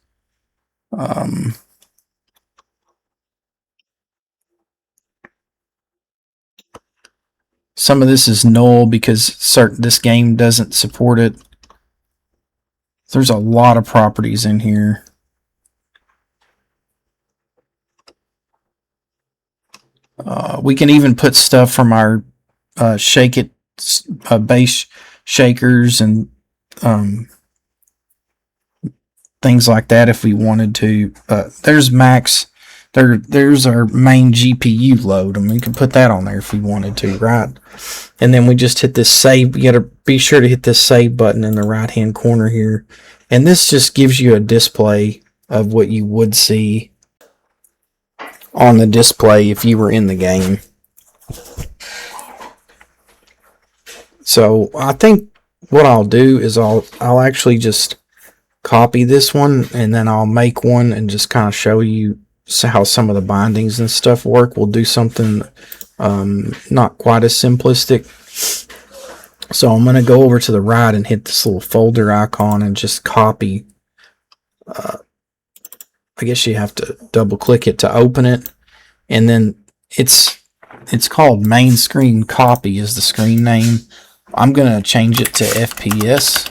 Some of this is null because this game doesn't support it. There's a lot of properties in here. We can even put stuff from our Shake It base shakers and things like that if we wanted to. There's max. There's our main GPU load, and we can put that on there if we wanted to, right? And then we just hit this save. You got to be sure to hit this save button in the right hand corner here, and this just gives you a display of what you would see on the display if you were in the game. So I think what I'll do is I'll actually just copy this one, and then I'll make one and just kind of show you how some of the bindings and stuff work. We'll do something not quite as simplistic. So I'm going to go over to the right and hit this little folder icon and just copy. I guess you have to double click it to open it, and then it's called main screen copy is the screen name. I'm going to change it to FPS.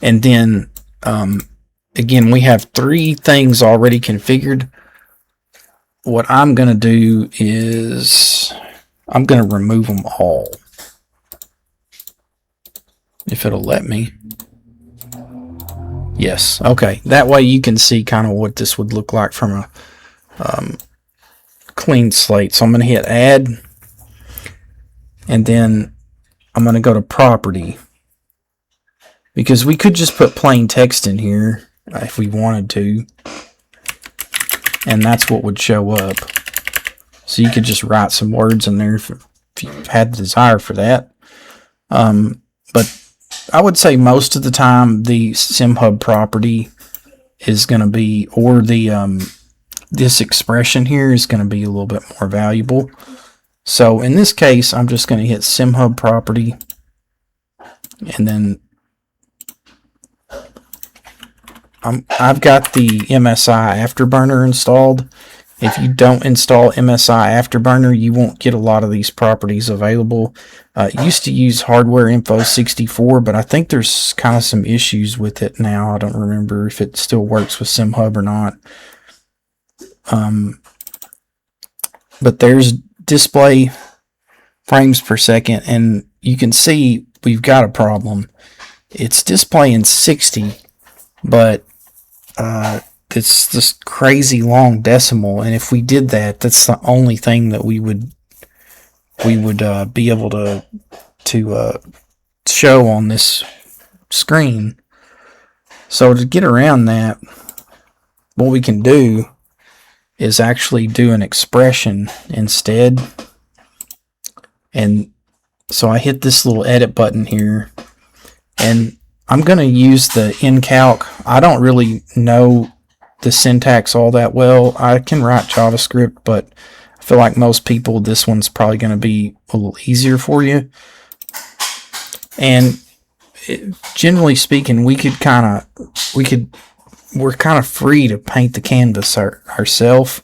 And then, again, we have 3 things already configured. What I'm going to do is I'm going to remove them all, if it'll let me. Yes. Okay. That way you can see kind of what this would look like from a clean slate. So I'm going to hit add, and then I'm going to go to property, because we could just put plain text in here if we wanted to, and that's what would show up. So you could just write some words in there if you had the desire for that. But I would say most of the time the Simhub property is going to be, or the this expression here is going to be a little bit more valuable. So in this case, I'm just going to hit Simhub property, and then I've got the MSI Afterburner installed. If you don't install MSI Afterburner, you won't get a lot of these properties available. Used to use Hardware Info 64, but I think there's kind of some issues with it now. I don't remember if it still works with Simhub or not. But there's display frames per second, and you can see we've got a problem. It's displaying 60, but it's this crazy long decimal, and if we did that, that's the only thing that we would be able to show on this screen. So to get around that, what we can do is actually do an expression instead. And so I hit this little edit button here, and I'm going to use the Encalc. I don't really know the syntax all that well. I can write JavaScript, but I feel like most people, this one's probably going to be a little easier for you. And generally speaking, we're kind of free to paint the canvas ourselves.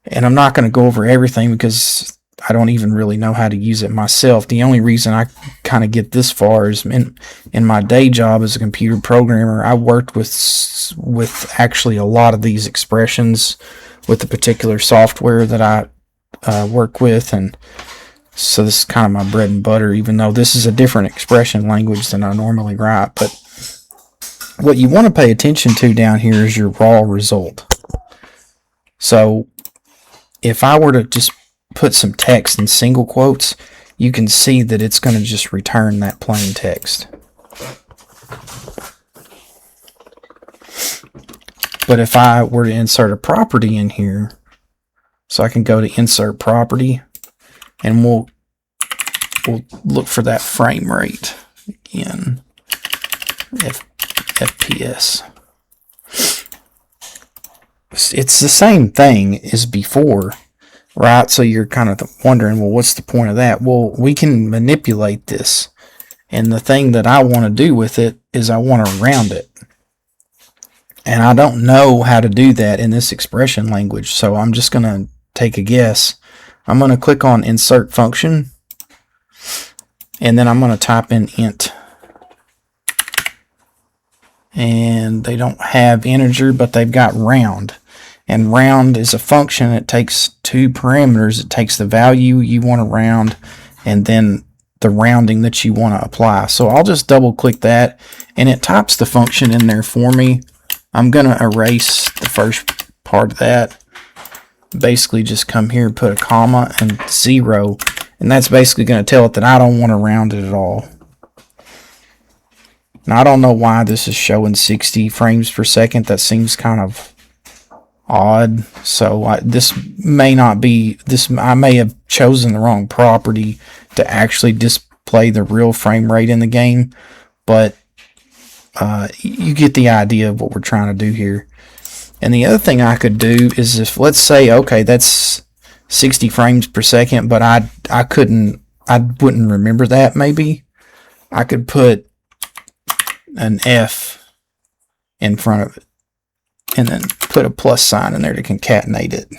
And I'm not going to go over everything because I don't even really know how to use it myself. The only reason I kind of get this far is in my day job as a computer programmer, I worked with actually a lot of these expressions with the particular software that I work with, and so this is kind of my bread and butter, even though this is a different expression language than I normally write. But what you want to pay attention to down here is your raw result. So if I were to just put some text in single quotes, you can see that it's going to just return that plain text. But if I were to insert a property in here, so I can go to insert property, and we'll look for that frame rate again, FPS. It's the same thing as before, right? So you're kind of wondering, well, what's the point of that? Well, we can manipulate this, and the thing that I want to do with it is I want to round it. And I don't know how to do that in this expression language, so I'm just going to take a guess. I'm going to click on Insert Function, and then I'm going to type in int. And they don't have integer, but they've got round. And round is a function. It takes two parameters. It takes the value you want to round and then the rounding that you want to apply. So I'll just double click that, and it types the function in there for me. I'm going to erase the first part of that. Basically just come here, put a comma and 0, and that's basically going to tell it that I don't want to round it at all. Now I don't know why this is showing 60 frames per second. That seems kind of odd. So this may not be this. I may have chosen the wrong property to actually display the real frame rate in the game, but you get the idea of what we're trying to do here. And the other thing I could do is, if let's say, okay, that's 60 frames per second, but I wouldn't remember that. Maybe I could put an F in front of it, and then put a plus sign in there to concatenate it.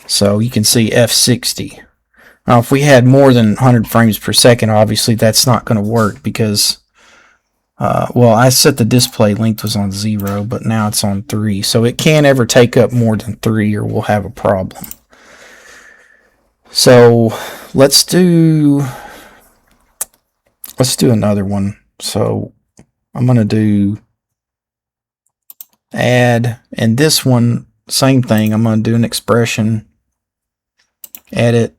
So you can see F60. Now, if we had more than 100 frames per second, obviously that's not going to work because, well, I set the display length was on 0, but now it's on 3. So it can't ever take up more than 3 or we'll have a problem. So let's do another one. So I'm going to do add, and this one, same thing. I'm going to do an expression, edit,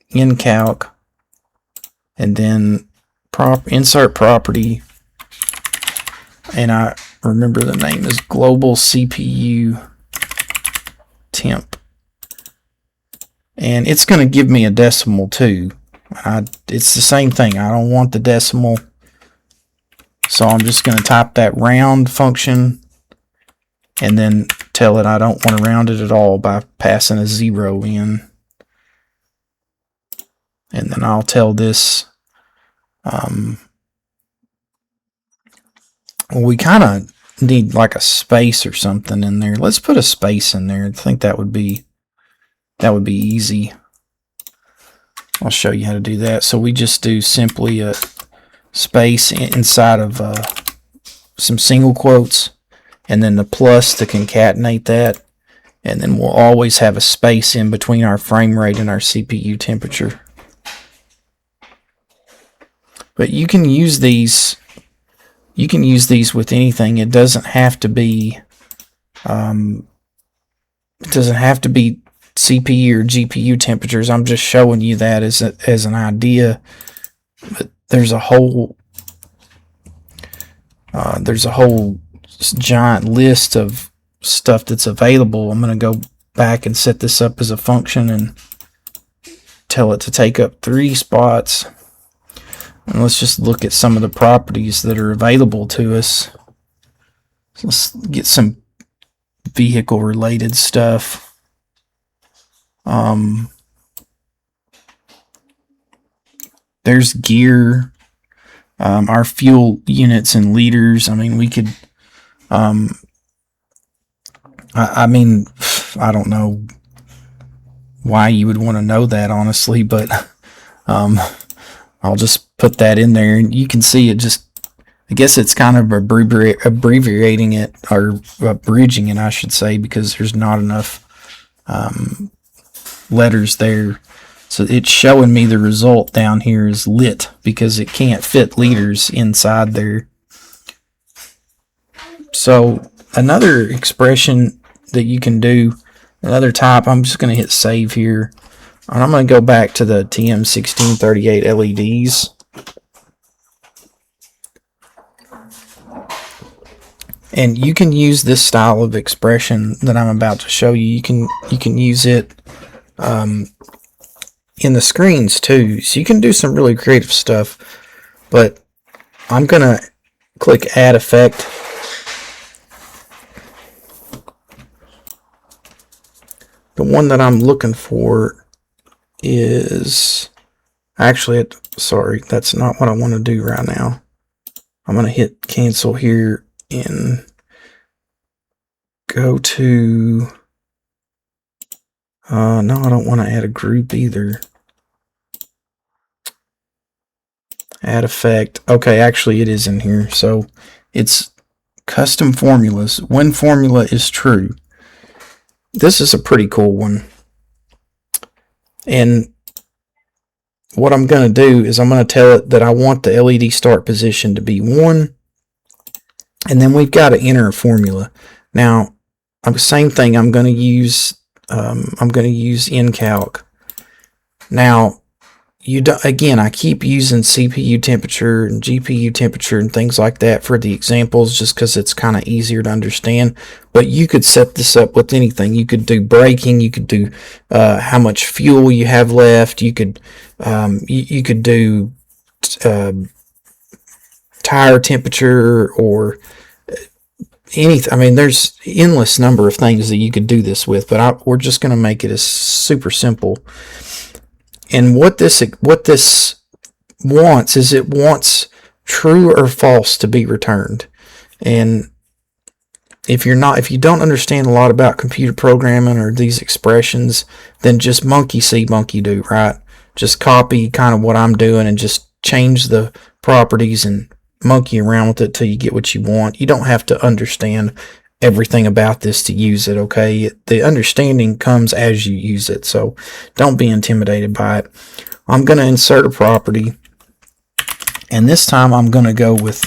in calc, and then insert property, and I remember the name is global CPU temp, and it's going to give me a decimal too. It's the same thing. I don't want the decimal, so I'm just going to type that round function and then tell it I don't want to round it at all by passing a 0 in. And then I'll tell this, we kind of need like a space or something in there. Let's put a space in there. I think that would be easy. I'll show you how to do that. So we just do simply a space inside of some single quotes, and then the plus to concatenate that, and then we'll always have a space in between our frame rate and our CPU temperature. But you can use these with anything. It doesn't have to be CPU or GPU temperatures. I'm just showing you that as an idea. But there's a whole giant list of stuff that's available. I'm going to go back and set this up as a function and tell it to take up 3 spots. And let's just look at some of the properties that are available to us. So let's get some vehicle related stuff. There's gear, our fuel units and liters. I mean, we could, I mean, I don't know why you would want to know that, honestly, but I'll just put that in there, and you can see it just, I guess it's kind of abbreviating it, or abridging it, I should say, because there's not enough letters there. So it's showing me the result down here is lit, because it can't fit liters inside there. So another expression that you can do, another type, I'm just going to hit save here. And I'm going to go back to the TM1638 LEDs. And you can use this style of expression that I'm about to show you. You can use it in the screens too. So you can do some really creative stuff. But I'm going to click Add Effect. The one that I'm looking for is actually, sorry, that's not what I want to do right now. I'm going to hit cancel here and go to, no, I don't want to add a group either. Add effect. Okay, actually it is in here. So it's custom formulas. When formula is true. This is a pretty cool one. And what I'm going to do is I'm going to tell it that I want the LED start position to be 1. And then we've got to enter a formula. Now, same thing, I'm going to use Encalc. Now, again, I keep using CPU temperature and GPU temperature and things like that for the examples, just because it's kind of easier to understand. But you could set this up with anything. You could do braking. You could do how much fuel you have left. You could do tire temperature or anything. I mean, there's endless number of things that you could do this with. But we're just going to make it as super simple. And what this wants is, it wants true or false to be returned. And if you don't understand a lot about computer programming or these expressions, then just monkey see, monkey do, right? Just copy kind of what I'm doing and just change the properties and monkey around with it till you get what you want. You don't have to understand everything about this to use it, okay? The understanding comes as you use it, so don't be intimidated by it. I'm going to insert a property, And this time I'm going to go with,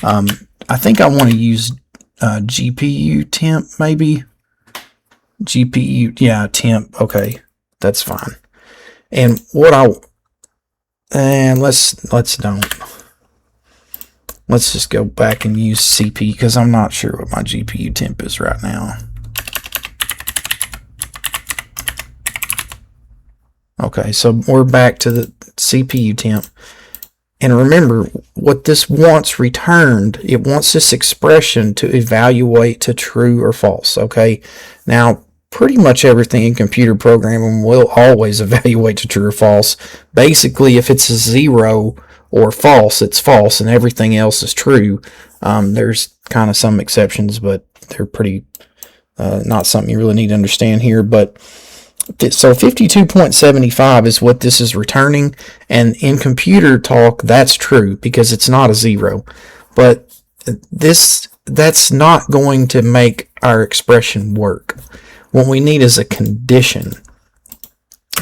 I think I want to use GPU temp, maybe. GPU, yeah, temp. Okay, that's fine. And what let's don't. Let's just go back and use CP because I'm not sure what my GPU temp is right now. Okay, so we're back to the CPU temp. And remember, what this wants returned, it wants this expression to evaluate to true or false, okay? Now, pretty much everything in computer programming will always evaluate to true or false. Basically, if it's a 0 or false, it's false, and everything else is true. There's kind of some exceptions, but they're pretty not something you really need to understand here, but so 52.75 is what this is returning, and in computer talk that's true because it's not a 0, but that's not going to make our expression work. What we need is a condition.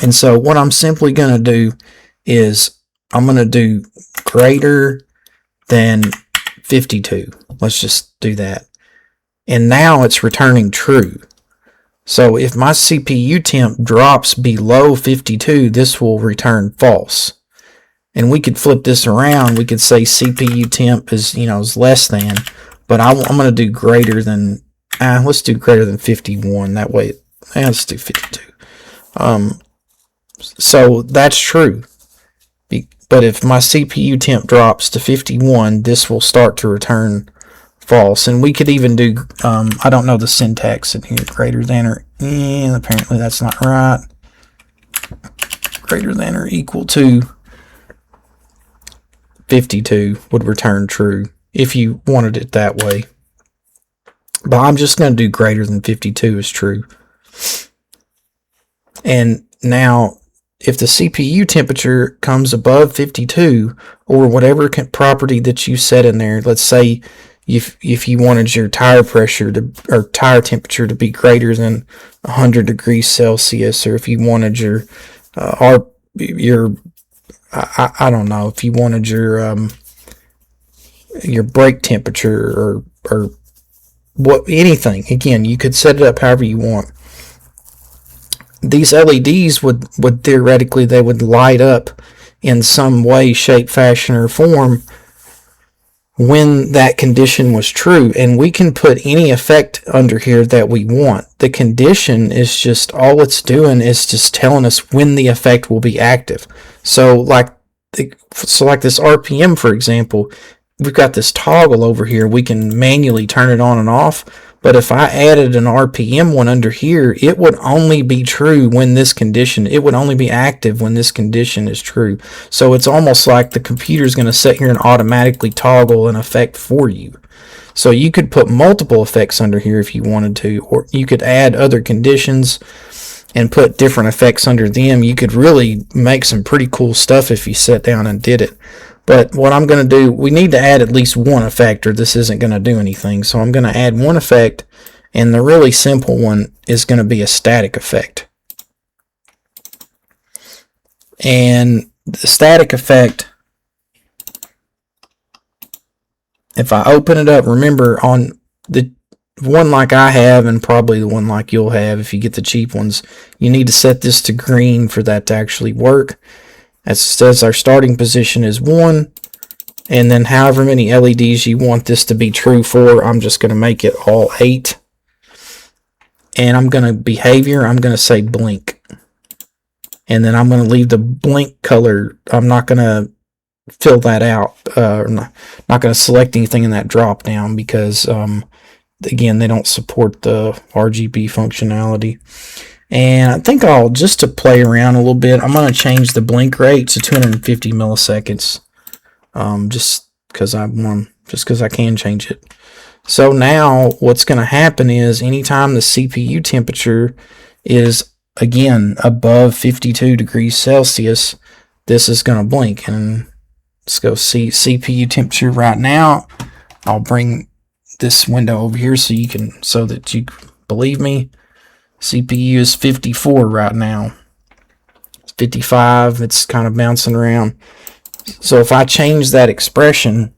And so what I'm simply going to do is I'm going to do greater than 52. Let's just do that. And now it's returning true. So if my CPU temp drops below 52, this will return false. And we could flip this around. We could say CPU temp is less than, but I'm going to do greater than. Let's do greater than 51. That way, let's do 52. So that's true. But if my CPU temp drops to 51, this will start to return false. And we could even do, I don't know the syntax in here, greater than or, apparently that's not right. Greater than or equal to 52 would return true if you wanted it that way. But I'm just going to do greater than 52 is true. And now, if the CPU temperature comes above 52, or whatever property that you set in there, let's say if you wanted your tire pressure or tire temperature to be greater than 100 degrees Celsius, or if you wanted your I don't know, if you wanted your brake temperature or anything, again, you could set it up however you want. These LEDs would theoretically, they would light up in some way, shape, fashion, or form when that condition was true, and we can put any effect under here that we want. The condition is just, all it's doing is just telling us when the effect will be active. So like this RPM, for example, we've got this toggle over here. We can manually turn it on and off, but if I added an RPM one under here, it would only be true when this condition, it would only be active when this condition is true. So it's almost like the computer is going to sit here and automatically toggle an effect for you. So you could put multiple effects under here if you wanted to, or you could add other conditions and put different effects under them. You could really make some pretty cool stuff if you sat down and did it. But what I'm going to do, we need to add at least one effect or this isn't going to do anything. So I'm going to add one effect, and the really simple one is going to be a static effect. And the static effect, if I open it up, remember on the one like I have and probably the one like you'll have if you get the cheap ones, you need to set this to green for that to actually work. It says our starting position is 1, and then however many LEDs you want this to be true for, I'm just going to make it all 8. And I'm going to behavior, I'm going to say blink. And then I'm going to leave the blink color, I'm not going to fill that out. I'm not going to select anything in that drop down because, again, they don't support the RGB functionality. And I think I'll, just to play around a little bit, I'm going to change the blink rate to 250 milliseconds. Just because I can change it. So now what's going to happen is anytime the CPU temperature is, again, above 52 degrees Celsius, this is going to blink. And let's go see CPU temperature right now. I'll bring this window over here so that you believe me. CPU is 54 right now. It's 55. It's kind of bouncing around. So if I change that expression,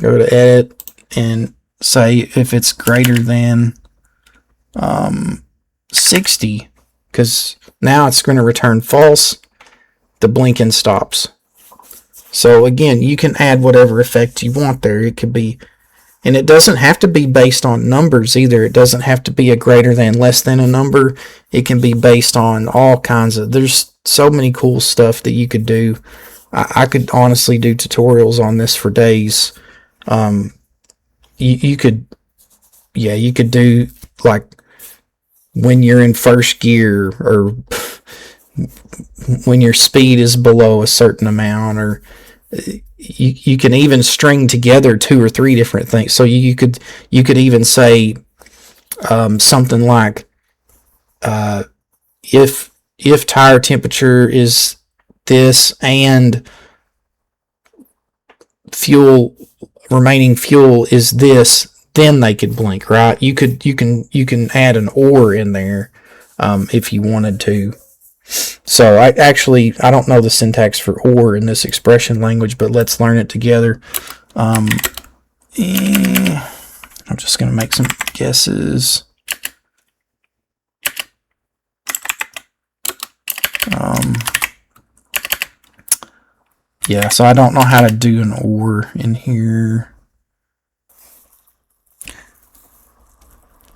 go to edit and say if it's greater than 60, because now it's going to return false, the blinking stops. So again, you can add whatever effect you want there. It could be, and it doesn't have to be based on numbers either. It doesn't have to be a greater than, less than a number. It can be based on all kinds of, there's so many cool stuff that you could do. I could honestly do tutorials on this for days. You could, yeah, you could do like when you're in first gear, or when your speed is below a certain amount, or you can even string together two or three different things. So you could even say something like if tire temperature is this and remaining fuel is this, then they could blink, right? You can add an or in there if you wanted to. So I don't know the syntax for or in this expression language, but let's learn it together. I'm just going to make some guesses. Yeah, so I don't know how to do an or in here.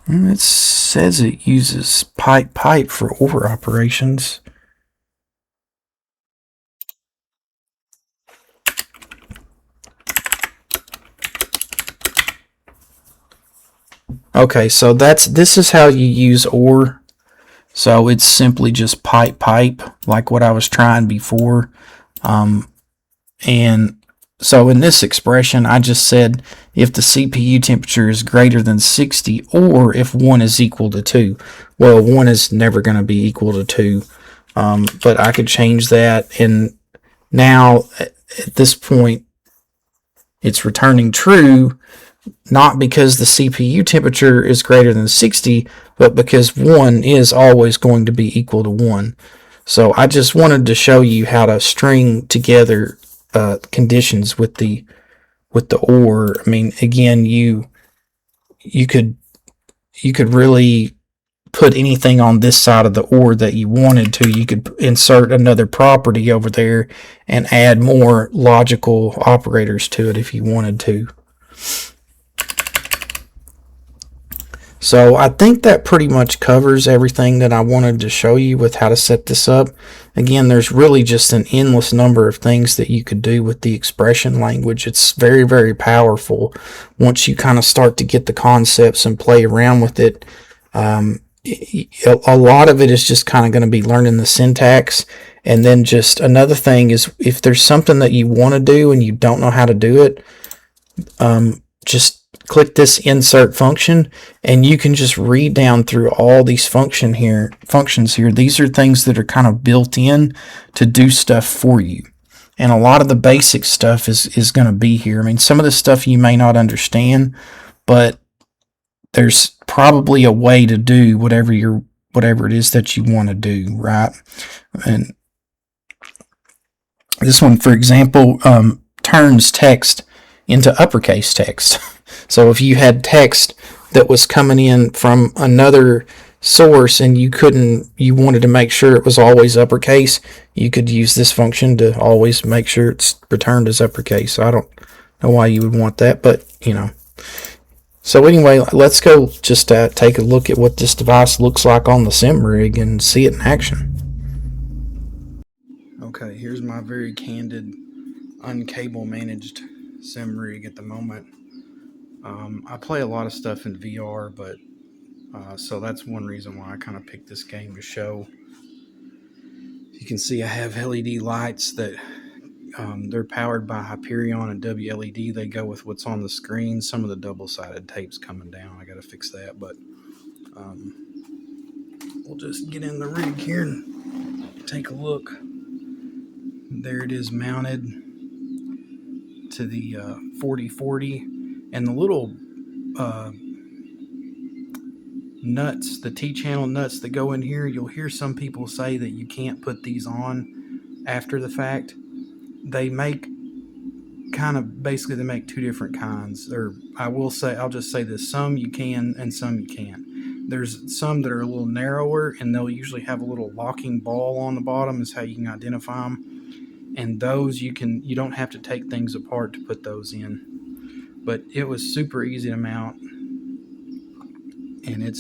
It says it uses pipe for or operations. Okay, so this is how you use or. So it's simply just pipe, like what I was trying before. And so in this expression, I just said if the CPU temperature is greater than 60, or if 1 is equal to 2. Well, 1 is never going to be equal to 2. But I could change that, and now at this point, it's returning true, not because the CPU temperature is greater than 60, but because 1 is always going to be equal to 1. So I just wanted to show you how to string together conditions with the or. I mean, again, you could really put anything on this side of the or that you wanted to. You could insert another property over there and add more logical operators to it if you wanted to. So I think that pretty much covers everything that I wanted to show you with how to set this up. Again, there's really just an endless number of things that you could do with the expression language. It's very, very powerful once you kind of start to get the concepts and play around with it. A lot of it is just kind of going to be learning the syntax. And then just another thing is, if there's something that you want to do and you don't know how to do it, just click this insert function, and you can just read down through all these functions here. These are things that are kind of built in to do stuff for you. And a lot of the basic stuff is going to be here. I mean, some of the stuff you may not understand, but there's probably a way to do whatever it is that you want to do, right? And this one, for example, turns text into uppercase text. So if you had text that was coming in from another source and you wanted to make sure it was always uppercase, you could use this function to always make sure it's returned as uppercase. So I don't know why you would want that, but you know. So anyway, let's go just take a look at what this device looks like on the sim rig and see it in action. Okay, here's my very candid, uncable managed sim rig at the moment. I play a lot of stuff in VR, but so that's one reason why I kind of picked this game to show. You can see I have LED lights that they're powered by Hyperion and WLED. They go with what's on the screen. Some of the double-sided tape's coming down. I got to fix that, but we'll just get in the rig here and take a look. There it is, mounted to the 4040, and the little nuts, the T-channel nuts that go in here, you'll hear some people say that you can't put these on after the fact. They make they make two different kinds. Or I'll just say this: some you can and some you can't. There's some that are a little narrower, and they'll usually have a little locking ball on the bottom, is how you can identify them. And those you don't have to take things apart to put those in. But it was super easy to mount, and it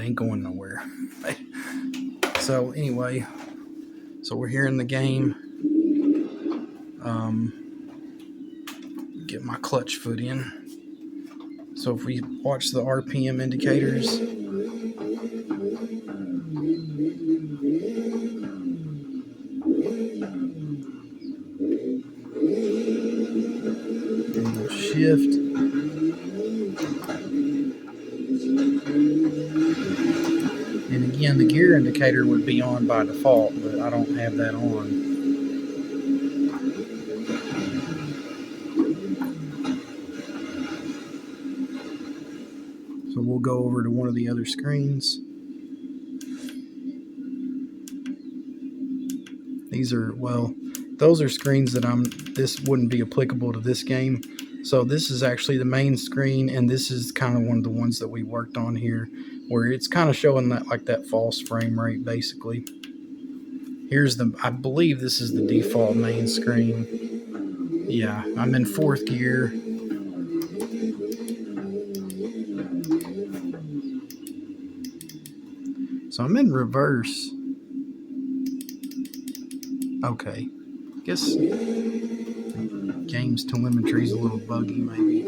ain't going nowhere. So anyway, we're here in the game. Get my clutch foot in. So if we watch the RPM indicators, and we'll shift. And again, the gear indicator would be on by default, but I don't have that on. So we'll go over to one of the other screens. Those are screens that this wouldn't be applicable to this game. So this is actually the main screen, and this is kind of one of the ones that we worked on here, where it's kind of showing that false frame rate, basically. I believe this is the default main screen. Yeah, I'm in 4th gear. So I'm in reverse. Okay. Guess game's telemetry is a little buggy, maybe.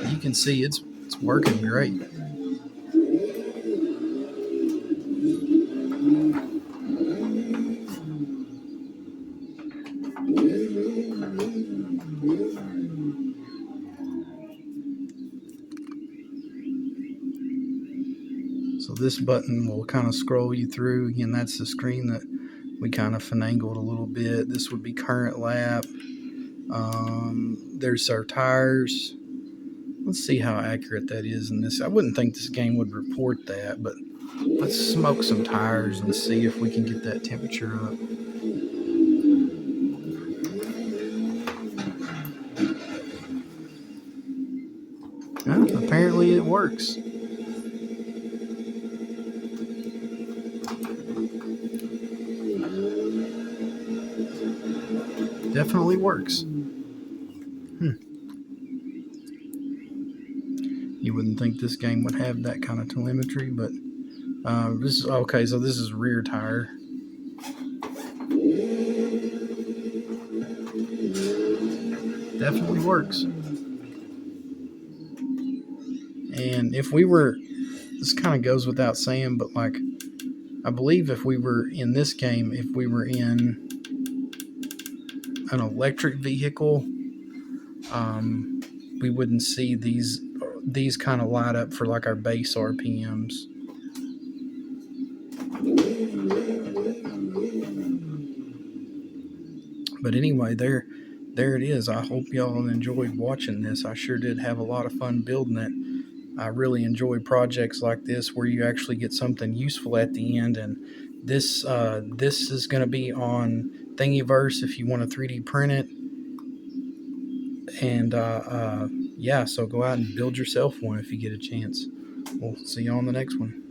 You can see it's working great. So this button will kind of scroll you through. Again, that's the screen that we kind of finagled a little bit. This would be current lap. There's our tires. Let's see how accurate that is in this. I wouldn't think this game would report that, but let's smoke some tires and see if we can get that temperature up. Well, apparently it works. Definitely works. You wouldn't think this game would have that kind of telemetry, but this is okay. So this is rear tire. Definitely works. And if we were, this kind of goes without saying, but like, I believe if we were in this game, if we were in an electric vehicle, we wouldn't see these kind of light up for like our base RPMs. But anyway, there it is. I hope y'all enjoyed watching this. I sure did have a lot of fun building it. I really enjoy projects like this where you actually get something useful at the end. And this is going to be on Thingiverse if you want to 3D print it. And so go out and build yourself one if you get a chance. We'll see you on the next one.